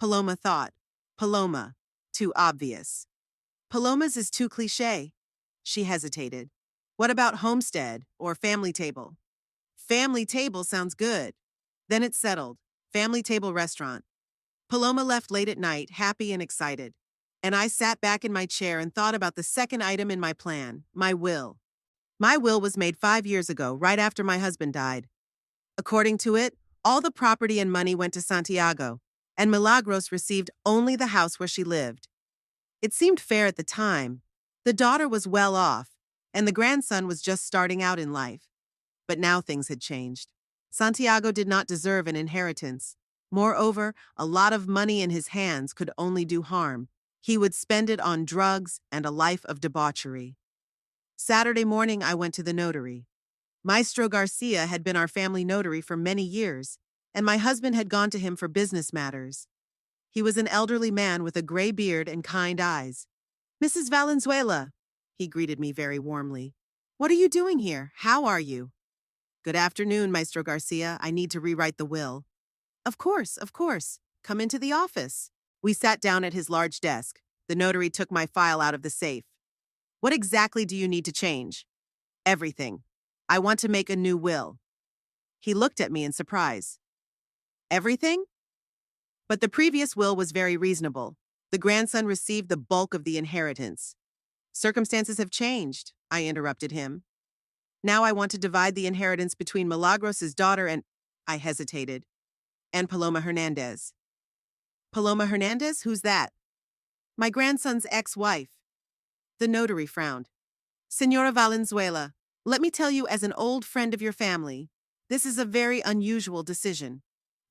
Paloma thought. Paloma. Too obvious. Paloma's is too cliché. She hesitated. What about homestead or family table? Family table sounds good. Then it's settled. Family table restaurant. Paloma left late at night, happy and excited. And I sat back in my chair and thought about the second item in my plan, my will. My will was made 5 years ago, right after my husband died. According to it, all the property and money went to Santiago, and Milagros received only the house where she lived. It seemed fair at the time. The daughter was well off, and the grandson was just starting out in life. But now things had changed. Santiago did not deserve an inheritance. Moreover, a lot of money in his hands could only do harm. He would spend it on drugs and a life of debauchery. Saturday morning, I went to the notary. Maestro Garcia had been our family notary for many years, and my husband had gone to him for business matters. He was an elderly man with a gray beard and kind eyes. Mrs. Valenzuela, he greeted me very warmly. What are you doing here? How are you? Good afternoon, Maestro Garcia. I need to rewrite the will. Of course, of course. Come into the office. We sat down at his large desk. The notary took my file out of the safe. What exactly do you need to change? Everything. I want to make a new will. He looked at me in surprise. Everything? But the previous will was very reasonable. The grandson received the bulk of the inheritance. Circumstances have changed, I interrupted him. Now I want to divide the inheritance between Milagros' daughter and... I hesitated. And Paloma Hernandez. Paloma Hernandez? Who's that? My grandson's ex-wife. The notary frowned. Señora Valenzuela, let me tell you as an old friend of your family, this is a very unusual decision.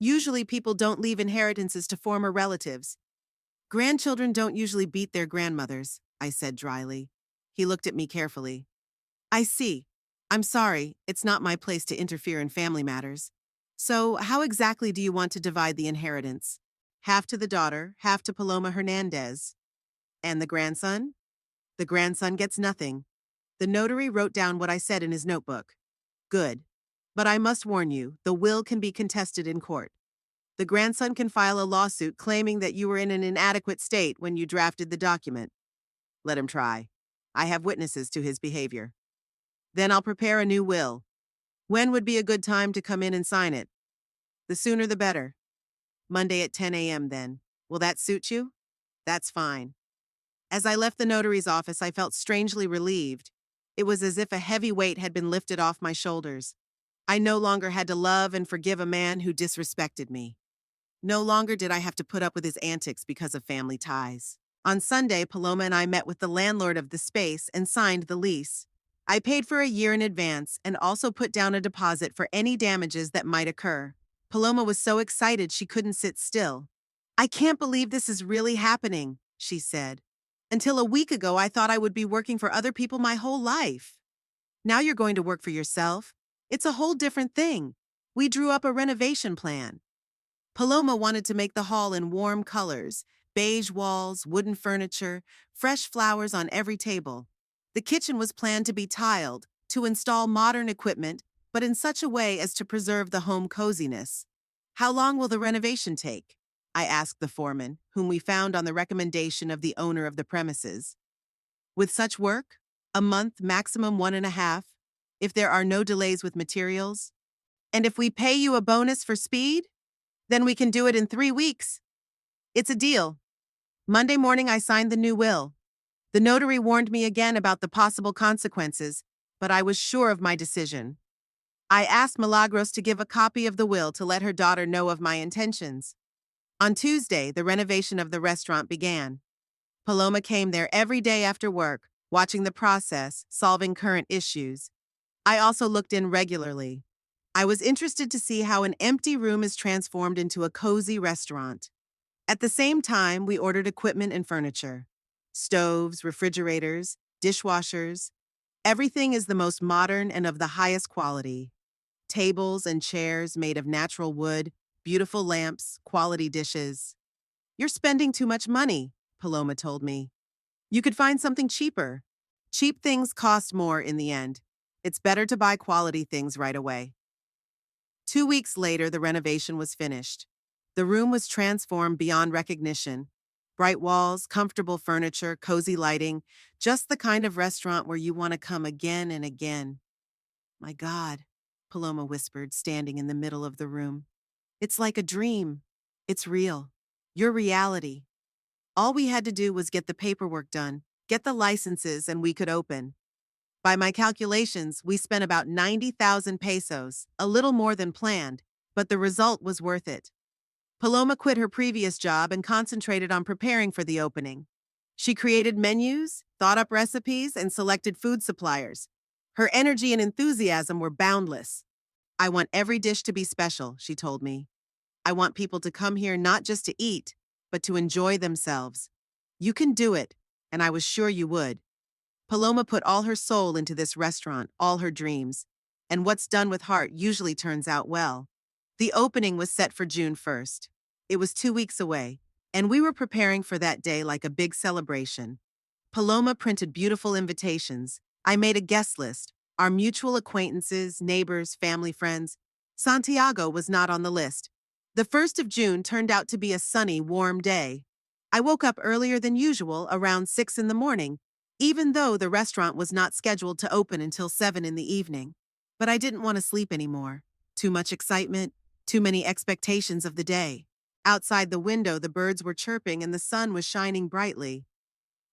Usually people don't leave inheritances to former relatives. Grandchildren don't usually beat their grandmothers, I said dryly. He looked at me carefully. I see. I'm sorry, it's not my place to interfere in family matters. So, how exactly do you want to divide the inheritance? Half to the daughter, half to Paloma Hernandez. And the grandson? The grandson gets nothing. The notary wrote down what I said in his notebook. Good. But I must warn you, the will can be contested in court. The grandson can file a lawsuit claiming that you were in an inadequate state when you drafted the document. Let him try. I have witnesses to his behavior. Then I'll prepare a new will. When would be a good time to come in and sign it? The sooner the better. Monday at 10 a.m. then. Will that suit you? That's fine. As I left the notary's office, I felt strangely relieved. It was as if a heavy weight had been lifted off my shoulders. I no longer had to love and forgive a man who disrespected me. No longer did I have to put up with his antics because of family ties. On Sunday, Paloma and I met with the landlord of the space and signed the lease. I paid for a year in advance and also put down a deposit for any damages that might occur. Paloma was so excited she couldn't sit still. I can't believe this is really happening, she said. Until a week ago, I thought I would be working for other people my whole life. Now you're going to work for yourself. It's a whole different thing. We drew up a renovation plan. Paloma wanted to make the hall in warm colors, beige walls, wooden furniture, fresh flowers on every table. The kitchen was planned to be tiled, to install modern equipment, but in such a way as to preserve the home coziness. How long will the renovation take? I asked the foreman, whom we found on the recommendation of the owner of the premises. With such work, a month, maximum 1.5, if there are no delays with materials. And if we pay you a bonus for speed, then we can do it in 3 weeks. It's a deal. Monday morning, I signed the new will. The notary warned me again about the possible consequences, but I was sure of my decision. I asked Milagros to give a copy of the will to let her daughter know of my intentions. On Tuesday, the renovation of the restaurant began. Paloma came there every day after work, watching the process, solving current issues. I also looked in regularly. I was interested to see how an empty room is transformed into a cozy restaurant. At the same time, we ordered equipment and furniture. Stoves, refrigerators, dishwashers. Everything is the most modern and of the highest quality. Tables and chairs made of natural wood, beautiful lamps, quality dishes. You're spending too much money, Paloma told me. You could find something cheaper. Cheap things cost more in the end. It's better to buy quality things right away. 2 weeks later, the renovation was finished. The room was transformed beyond recognition. Bright walls, comfortable furniture, cozy lighting, just the kind of restaurant where you want to come again and again. My God, Paloma whispered, standing in the middle of the room. It's like a dream. It's real. Your reality. All we had to do was get the paperwork done, get the licenses, and we could open. By my calculations, we spent about 90,000 pesos, a little more than planned, but the result was worth it. Paloma quit her previous job and concentrated on preparing for the opening. She created menus, thought up recipes, and selected food suppliers. Her energy and enthusiasm were boundless. I want every dish to be special, she told me. I want people to come here not just to eat, but to enjoy themselves. You can do it, and I was sure you would. Paloma put all her soul into this restaurant, all her dreams. And what's done with heart usually turns out well. The opening was set for June 1st. It was 2 weeks away, and we were preparing for that day like a big celebration. Paloma printed beautiful invitations. I made a guest list, our mutual acquaintances, neighbors, family friends. Santiago was not on the list. The 1st of June turned out to be a sunny, warm day. I woke up earlier than usual, around 6 in the morning, even though the restaurant was not scheduled to open until 7 in the evening. But I didn't want to sleep anymore. Too much excitement, too many expectations of the day. Outside the window, the birds were chirping and the sun was shining brightly.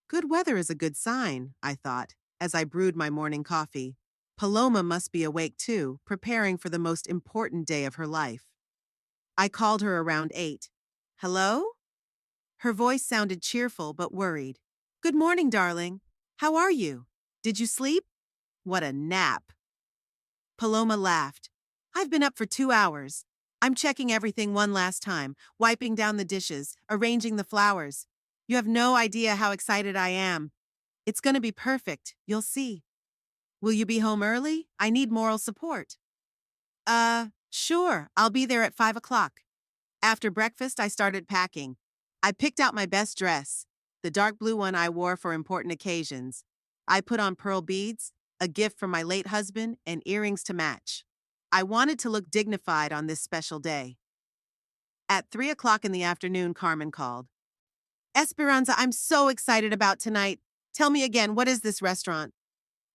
Good weather is a good sign, I thought, as I brewed my morning coffee. Paloma must be awake too, preparing for the most important day of her life. I called her around 8. Hello? Her voice sounded cheerful but worried. Good morning, darling. How are you? Did you sleep? What a nap. Paloma laughed. I've been up for 2 hours. I'm checking everything one last time, wiping down the dishes, arranging the flowers. You have no idea how excited I am. It's going to be perfect, you'll see. Will you be home early? I need moral support. Sure, I'll be there at 5 o'clock. After breakfast, I started packing. I picked out my best dress, the dark blue one I wore for important occasions. I put on pearl beads, a gift from my late husband, and earrings to match. I wanted to look dignified on this special day. At 3 o'clock in the afternoon, Carmen called. Esperanza, I'm so excited about tonight. Tell me again, what is this restaurant?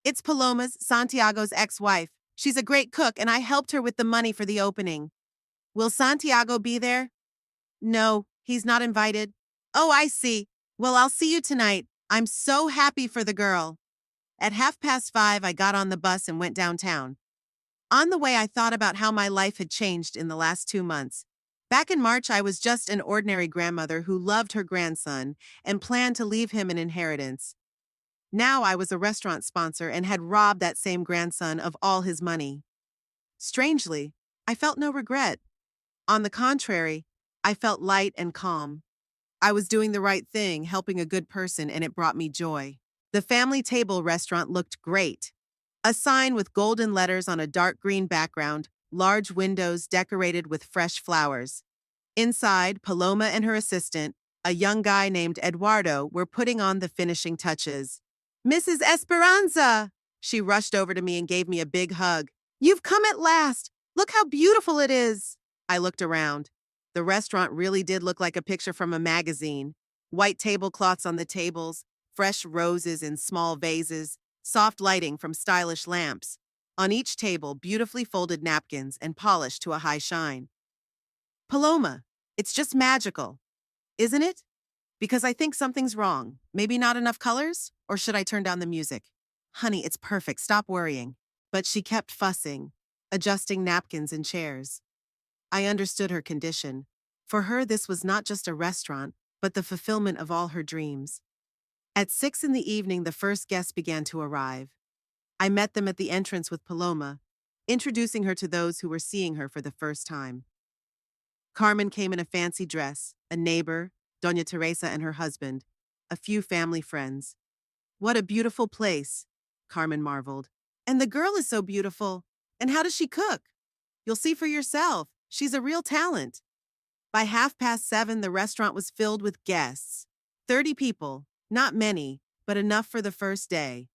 It's Paloma's, Santiago's ex-wife. She's a great cook, and I helped her with the money for the opening. Will Santiago be there? No, he's not invited. Oh, I see. Well, I'll see you tonight. I'm so happy for the girl. At 5:30, I got on the bus and went downtown. On the way, I thought about how my life had changed in the last 2 months. Back in March, I was just an ordinary grandmother who loved her grandson and planned to leave him an inheritance. Now I was a restaurant sponsor and had robbed that same grandson of all his money. Strangely, I felt no regret. On the contrary, I felt light and calm. I was doing the right thing, helping a good person, and it brought me joy. The family table restaurant looked great. A sign with golden letters on a dark green background, large windows decorated with fresh flowers. Inside, Paloma and her assistant, a young guy named Eduardo, were putting on the finishing touches. Mrs. Esperanza! She rushed over to me and gave me a big hug. You've come at last! Look how beautiful it is! I looked around. The restaurant really did look like a picture from a magazine. White tablecloths on the tables, fresh roses in small vases, soft lighting from stylish lamps. On each table, beautifully folded napkins and polished to a high shine. Paloma, it's just magical, isn't it? Because I think something's wrong. Maybe not enough colors? Or should I turn down the music? Honey, it's perfect. Stop worrying. But she kept fussing, adjusting napkins and chairs. I understood her condition. For her, this was not just a restaurant, but the fulfillment of all her dreams. At 6 in the evening, the first guests began to arrive. I met them at the entrance with Paloma, introducing her to those who were seeing her for the first time. Carmen came in a fancy dress, a neighbor, Doña Teresa and her husband, a few family friends. What a beautiful place, Carmen marveled. And the girl is so beautiful. And how does she cook? You'll see for yourself. She's a real talent. By 7:30, the restaurant was filled with guests. 30 people, not many, but enough for the first day.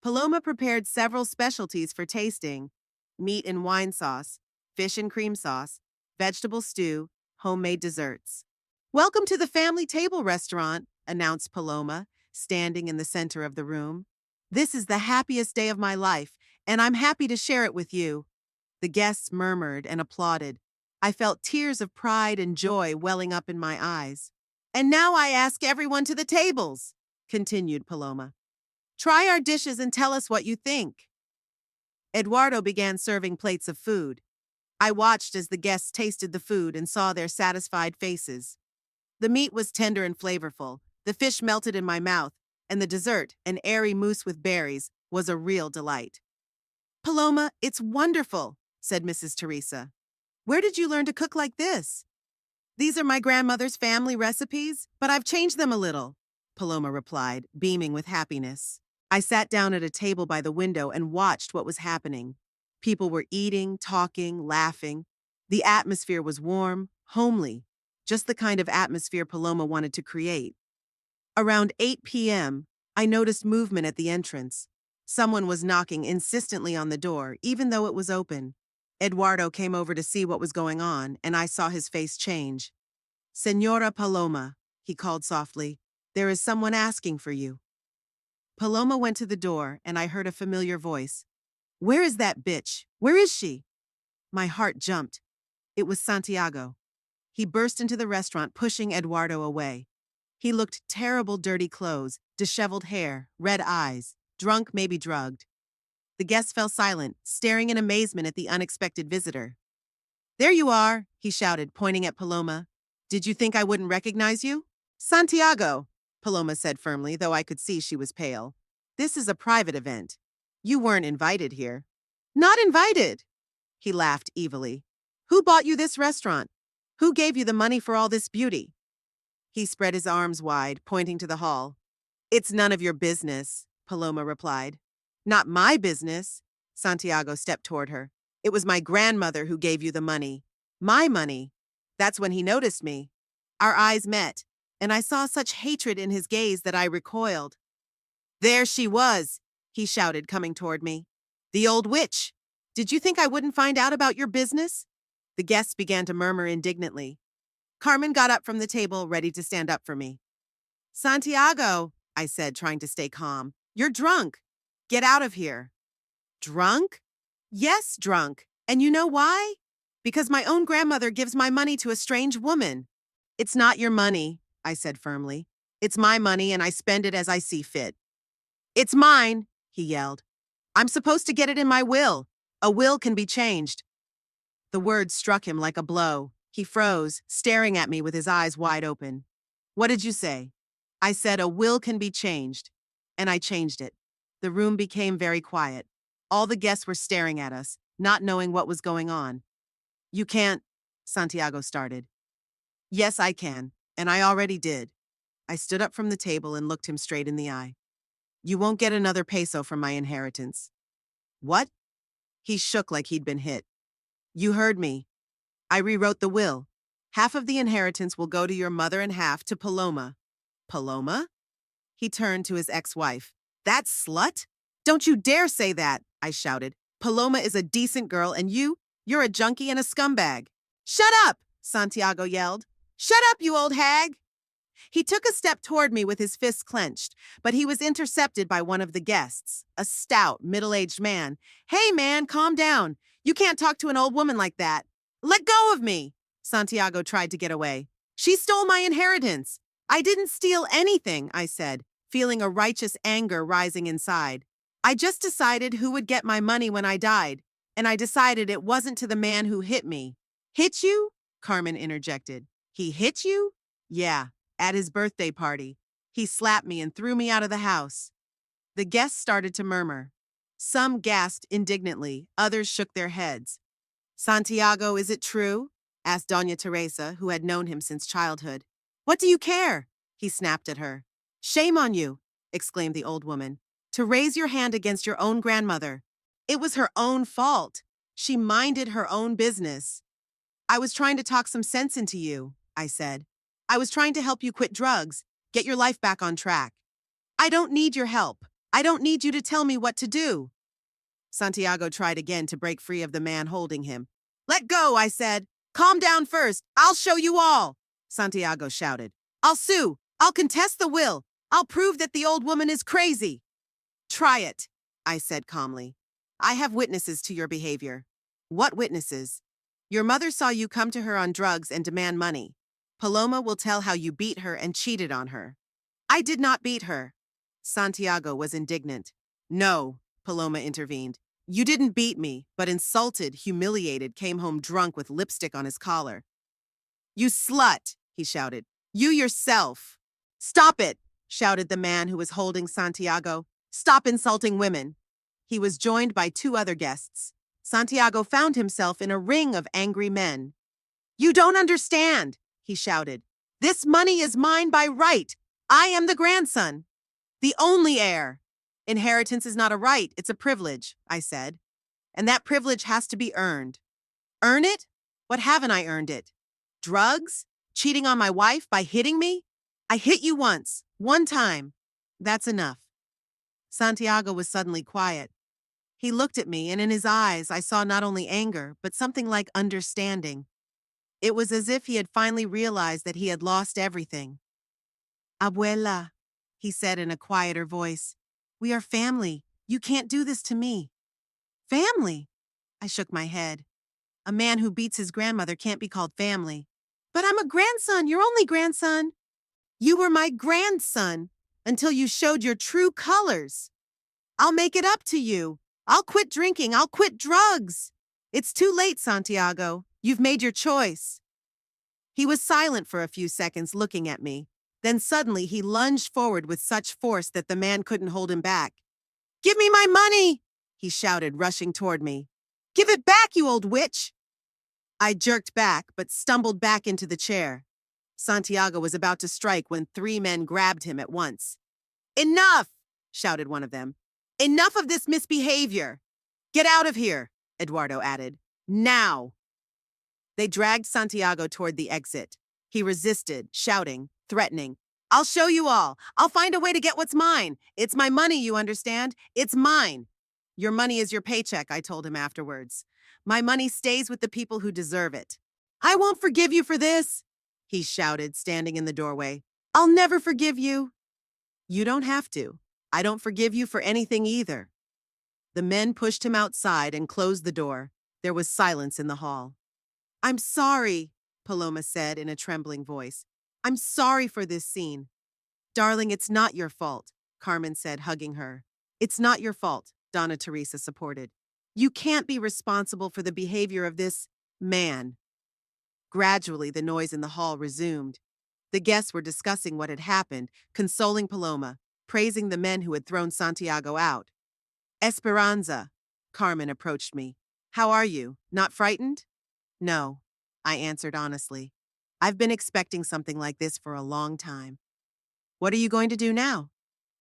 Paloma prepared several specialties for tasting: meat and wine sauce, fish and cream sauce, vegetable stew, homemade desserts. Welcome to the family table restaurant, announced Paloma, standing in the center of the room. This is the happiest day of my life, and I'm happy to share it with you. The guests murmured and applauded. I felt tears of pride and joy welling up in my eyes. And now I ask everyone to the tables, continued Paloma. Try our dishes and tell us what you think. Eduardo began serving plates of food. I watched as the guests tasted the food and saw their satisfied faces. The meat was tender and flavorful, the fish melted in my mouth, and the dessert, an airy mousse with berries, was a real delight. Paloma, it's wonderful, said Mrs. Teresa. Where did you learn to cook like this? These are my grandmother's family recipes, but I've changed them a little, Paloma replied, beaming with happiness. I sat down at a table by the window and watched what was happening. People were eating, talking, laughing. The atmosphere was warm, homely, just the kind of atmosphere Paloma wanted to create. Around 8 p.m., I noticed movement at the entrance. Someone was knocking insistently on the door, even though it was open. Eduardo came over to see what was going on, and I saw his face change. Señora Paloma, he called softly, there is someone asking for you. Paloma went to the door, and I heard a familiar voice. Where is that bitch? Where is she? My heart jumped. It was Santiago. He burst into the restaurant, pushing Eduardo away. He looked terrible, dirty clothes, disheveled hair, red eyes, drunk, maybe drugged. The guests fell silent, staring in amazement at the unexpected visitor. There you are, he shouted, pointing at Paloma. Did you think I wouldn't recognize you? Santiago, Paloma said firmly, though I could see she was pale. This is a private event. You weren't invited here. Not invited, he laughed evilly. Who bought you this restaurant? Who gave you the money for all this beauty? He spread his arms wide, pointing to the hall. It's none of your business, Paloma replied. Not my business. Santiago stepped toward her. It was my grandmother who gave you the money. My money. That's when he noticed me. Our eyes met, and I saw such hatred in his gaze that I recoiled. There she was, he shouted, coming toward me. The old witch. Did you think I wouldn't find out about your business? The guests began to murmur indignantly. Carmen got up from the table, ready to stand up for me. Santiago, I said, trying to stay calm. You're drunk. Get out of here. Drunk? Yes, drunk. And you know why? Because my own grandmother gives my money to a strange woman. It's not your money, I said firmly. It's my money and I spend it as I see fit. It's mine, he yelled. I'm supposed to get it in my will. A will can be changed. The words struck him like a blow. He froze, staring at me with his eyes wide open. What did you say? I said a will can be changed. And I changed it. The room became very quiet. All the guests were staring at us, not knowing what was going on. You can't, Santiago started. Yes, I can, and I already did. I stood up from the table and looked him straight in the eye. You won't get another peso from my inheritance. What? He shook like he'd been hit. You heard me. I rewrote the will. Half of the inheritance will go to your mother and half to Paloma. Paloma? He turned to his ex-wife. That slut? Don't you dare say that, I shouted. Paloma is a decent girl and you're a junkie and a scumbag. Shut up, Santiago yelled. Shut up, you old hag! He took a step toward me with his fists clenched, but he was intercepted by one of the guests, a stout, middle-aged man. Hey, man, calm down. You can't talk to an old woman like that. Let go of me! Santiago tried to get away. She stole my inheritance. I didn't steal anything, I said, feeling a righteous anger rising inside. I just decided who would get my money when I died, and I decided it wasn't to the man who hit me. Hit you? Carmen interjected. He hit you? Yeah, at his birthday party. He slapped me and threw me out of the house. The guests started to murmur. Some gasped indignantly, others shook their heads. Santiago, is it true? Asked Doña Teresa, who had known him since childhood. What do you care? He snapped at her. Shame on you, exclaimed the old woman, to raise your hand against your own grandmother. It was her own fault. She minded her own business. I was trying to talk some sense into you, I said. I was trying to help you quit drugs, get your life back on track. I don't need your help. I don't need you to tell me what to do. Santiago tried again to break free of the man holding him. Let go, I said. Calm down first. I'll show you all, Santiago shouted. I'll sue. I'll contest the will. I'll prove that the old woman is crazy. Try it, I said calmly. I have witnesses to your behavior. What witnesses? Your mother saw you come to her on drugs and demand money. Paloma will tell how you beat her and cheated on her. I did not beat her. Santiago was indignant. No, Paloma intervened. You didn't beat me, but insulted, humiliated, came home drunk with lipstick on his collar. You slut, he shouted. You yourself. Stop it, shouted the man who was holding Santiago. Stop insulting women. He was joined by two other guests. Santiago found himself in a ring of angry men. You don't understand, he shouted. This money is mine by right. I am the grandson, the only heir. Inheritance is not a right, it's a privilege, I said. And that privilege has to be earned. Earn it? What haven't I earned it? Drugs? Cheating on my wife by hitting me? I hit you once, one time. That's enough. Santiago was suddenly quiet. He looked at me, and in his eyes I saw not only anger, but something like understanding. It was as if he had finally realized that he had lost everything. Abuela, he said in a quieter voice, we are family. You can't do this to me. Family? I shook my head. A man who beats his grandmother can't be called family. But I'm a grandson, your only grandson. You were my grandson until you showed your true colors. I'll make it up to you. I'll quit drinking. I'll quit drugs. It's too late, Santiago. You've made your choice. He was silent for a few seconds, looking at me. Then suddenly he lunged forward with such force that the man couldn't hold him back. Give me my money, he shouted, rushing toward me. Give it back, you old witch. I jerked back, but stumbled back into the chair. Santiago was about to strike when three men grabbed him at once. Enough, shouted one of them. Enough of this misbehavior. Get out of here, Eduardo added. Now. They dragged Santiago toward the exit. He resisted, shouting, threatening. I'll show you all. I'll find a way to get what's mine. It's my money, you understand? It's mine. Your money is your paycheck, I told him afterwards. My money stays with the people who deserve it. I won't forgive you for this, he shouted, standing in the doorway. I'll never forgive you. You don't have to. I don't forgive you for anything either. The men pushed him outside and closed the door. There was silence in the hall. I'm sorry, Paloma said in a trembling voice. I'm sorry for this scene. Darling, it's not your fault, Carmen said, hugging her. It's not your fault, Donna Teresa supported. You can't be responsible for the behavior of this man. Gradually, the noise in the hall resumed. The guests were discussing what had happened, consoling Paloma, praising the men who had thrown Santiago out. Esperanza, Carmen approached me. How are you? Not frightened? No, I answered honestly. I've been expecting something like this for a long time. What are you going to do now?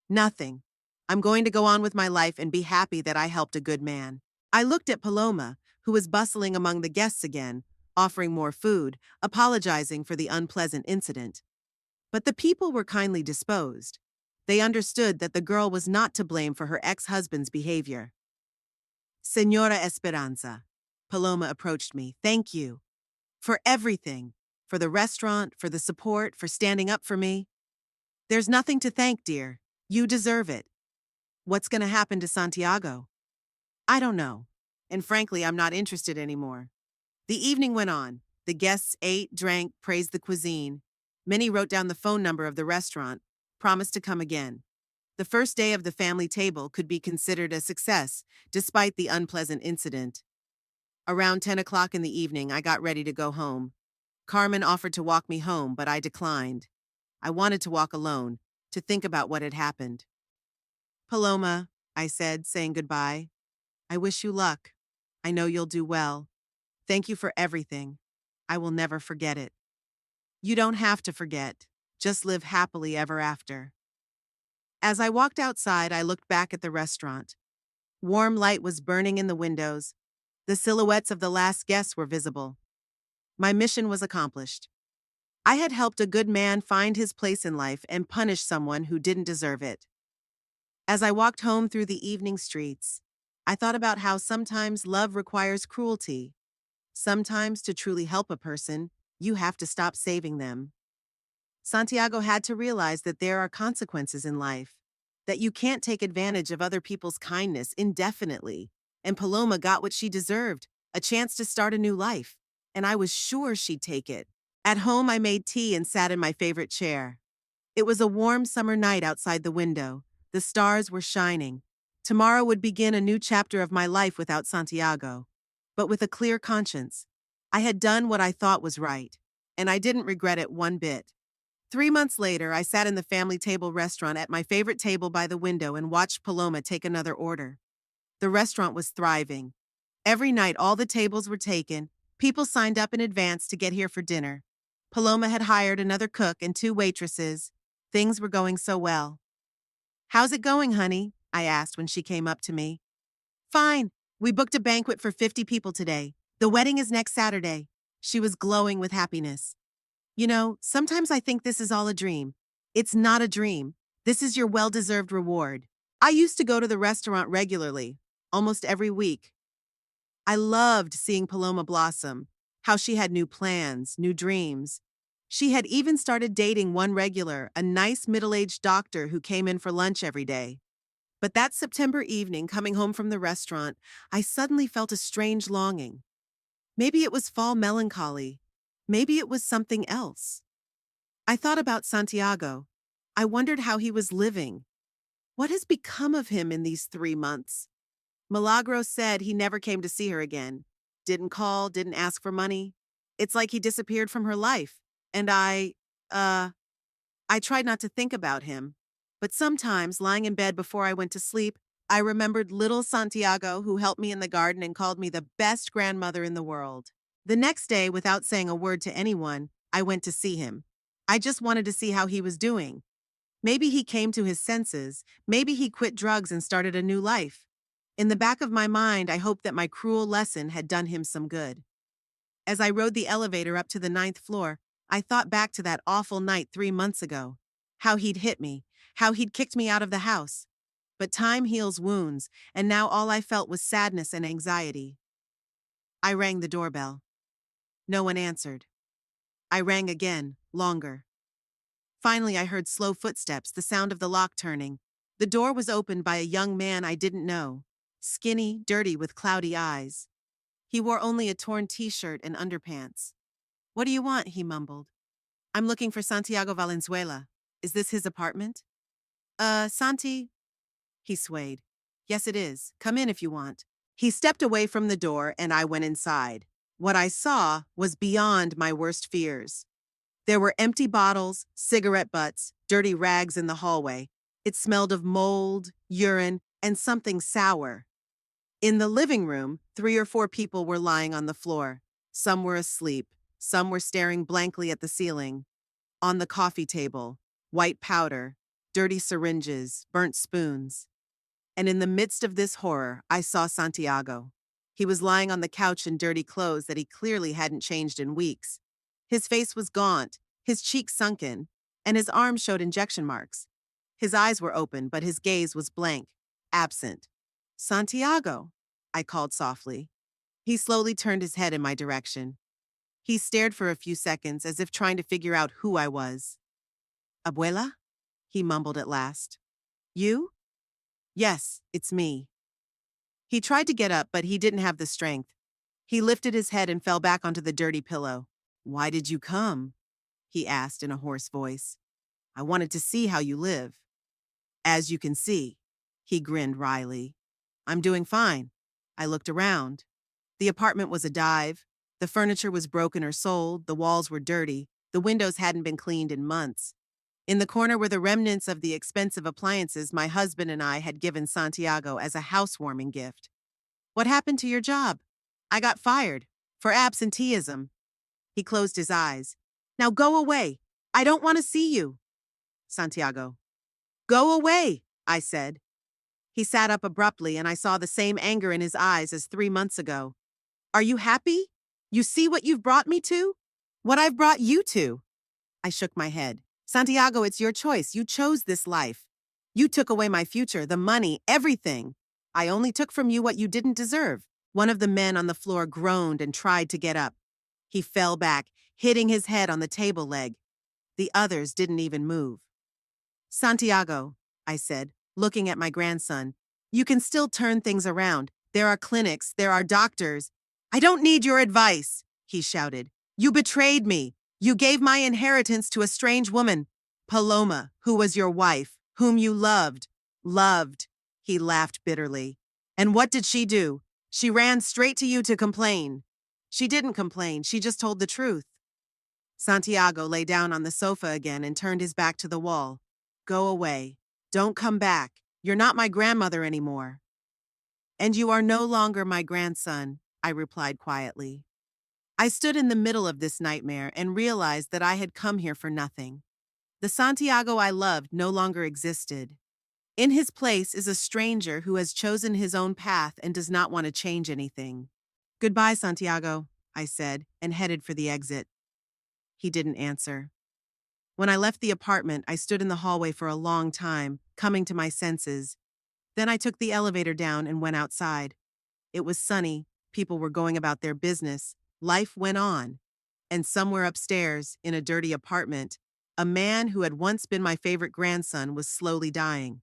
Nothing. I'm going to go on with my life and be happy that I helped a good man. I looked at Paloma, who was bustling among the guests again, offering more food, apologizing for the unpleasant incident. But the people were kindly disposed. They understood that the girl was not to blame for her ex-husband's behavior. Señora Esperanza, Paloma approached me. Thank you. For everything. For the restaurant, for the support, for standing up for me. There's nothing to thank, dear. You deserve it. What's going to happen to Santiago? I don't know. And frankly, I'm not interested anymore. The evening went on. The guests ate, drank, praised the cuisine. Many wrote down the phone number of the restaurant, promised to come again. The first day of the family table could be considered a success, despite the unpleasant incident. Around 10 o'clock in the evening, I got ready to go home. Carmen offered to walk me home, but I declined. I wanted to walk alone, to think about what had happened. Paloma, I said, saying goodbye. I wish you luck. I know you'll do well. Thank you for everything. I will never forget it. You don't have to forget. Just live happily ever after. As I walked outside, I looked back at the restaurant. Warm light was burning in the windows. The silhouettes of the last guests were visible. My mission was accomplished. I had helped a good man find his place in life and punish someone who didn't deserve it. As I walked home through the evening streets, I thought about how sometimes love requires cruelty. Sometimes to truly help a person, you have to stop saving them. Santiago had to realize that there are consequences in life, that you can't take advantage of other people's kindness indefinitely. And Paloma got what she deserved, a chance to start a new life. And I was sure she'd take it. At home, I made tea and sat in my favorite chair. It was a warm summer night outside the window. The stars were shining. Tomorrow would begin a new chapter of my life without Santiago, but with a clear conscience. I had done what I thought was right, and I didn't regret it one bit. 3 months later, I sat in the family table restaurant at my favorite table by the window and watched Paloma take another order. The restaurant was thriving. Every night, all the tables were taken. People signed up in advance to get here for dinner. Paloma had hired another cook and 2 waitresses. Things were going so well. How's it going, honey? I asked when she came up to me. Fine. We booked a banquet for 50 people today. The wedding is next Saturday. She was glowing with happiness. You know, sometimes I think this is all a dream. It's not a dream. This is your well-deserved reward. I used to go to the restaurant regularly, almost every week. I loved seeing Paloma blossom, how she had new plans, new dreams. She had even started dating one regular, a nice middle-aged doctor who came in for lunch every day. But that September evening, coming home from the restaurant, I suddenly felt a strange longing. Maybe it was fall melancholy. Maybe it was something else. I thought about Santiago. I wondered how he was living. What has become of him in these 3 months? Milagro said he never came to see her again. Didn't call, didn't ask for money. It's like he disappeared from her life. And I tried not to think about him. But sometimes, lying in bed before I went to sleep, I remembered little Santiago who helped me in the garden and called me the best grandmother in the world. The next day, without saying a word to anyone, I went to see him. I just wanted to see how he was doing. Maybe he came to his senses. Maybe he quit drugs and started a new life. In the back of my mind, I hoped that my cruel lesson had done him some good. As I rode the elevator up to the 9th floor, I thought back to that awful night 3 months ago. How he'd hit me. How he'd kicked me out of the house. But time heals wounds, and now all I felt was sadness and anxiety. I rang the doorbell. No one answered. I rang again, longer. Finally, I heard slow footsteps, the sound of the lock turning. The door was opened by a young man I didn't know, skinny, dirty, with cloudy eyes. He wore only a torn t-shirt and underpants. "What do you want?" he mumbled. "I'm looking for Santiago Valenzuela. Is this his apartment?" Santi?" He swayed. "Yes, it is. Come in if you want." He stepped away from the door and I went inside. What I saw was beyond my worst fears. There were empty bottles, cigarette butts, dirty rags in the hallway. It smelled of mold, urine, and something sour. In the living room, 3 or 4 people were lying on the floor. Some were asleep. Some were staring blankly at the ceiling. On the coffee table, white powder, dirty syringes, burnt spoons. And in the midst of this horror, I saw Santiago. He was lying on the couch in dirty clothes that he clearly hadn't changed in weeks. His face was gaunt, his cheeks sunken, and his arms showed injection marks. His eyes were open, but his gaze was blank, absent. "Santiago," I called softly. He slowly turned his head in my direction. He stared for a few seconds as if trying to figure out who I was. "Abuela?" he mumbled at last. "You?" "Yes, it's me." He tried to get up, but he didn't have the strength. He lifted his head and fell back onto the dirty pillow. "Why did you come?" he asked in a hoarse voice. "I wanted to see how you live." "As you can see." He grinned wryly. "I'm doing fine." I looked around. The apartment was a dive. The furniture was broken or sold, the walls were dirty, the windows hadn't been cleaned in months. In the corner were the remnants of the expensive appliances my husband and I had given Santiago as a housewarming gift. "What happened to your job?" "I got fired. For absenteeism." He closed his eyes. "Now go away. I don't want to see you." "Santiago." "Go away," I said. He sat up abruptly and I saw the same anger in his eyes as 3 months ago. "Are you happy? You see what you've brought me to? What I've brought you to?" I shook my head. "Santiago, it's your choice. You chose this life. You took away my future, the money, everything. I only took from you what you didn't deserve." One of the men on the floor groaned and tried to get up. He fell back, hitting his head on the table leg. The others didn't even move. "Santiago," I said, looking at my grandson, "you can still turn things around. There are clinics, there are doctors." "I don't need your advice," he shouted. "You betrayed me. You gave my inheritance to a strange woman, Paloma, who was your wife, whom you loved." "Loved," he laughed bitterly. "And what did she do? She ran straight to you to complain." "She didn't complain, she just told the truth." Santiago lay down on the sofa again and turned his back to the wall. "Go away. Don't come back. You're not my grandmother anymore." "And you are no longer my grandson," I replied quietly. I stood in the middle of this nightmare and realized that I had come here for nothing. The Santiago I loved no longer existed. In his place is a stranger who has chosen his own path and does not want to change anything. "Goodbye, Santiago," I said, and headed for the exit. He didn't answer. When I left the apartment, I stood in the hallway for a long time, coming to my senses. Then I took the elevator down and went outside. It was sunny, people were going about their business, life went on. And somewhere upstairs, in a dirty apartment, a man who had once been my favorite grandson was slowly dying.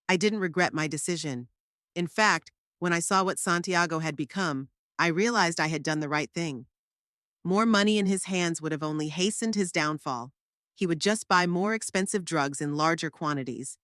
I didn't regret my decision. In fact, when I saw what Santiago had become, I realized I had done the right thing. More money in his hands would have only hastened his downfall. He would just buy more expensive drugs in larger quantities.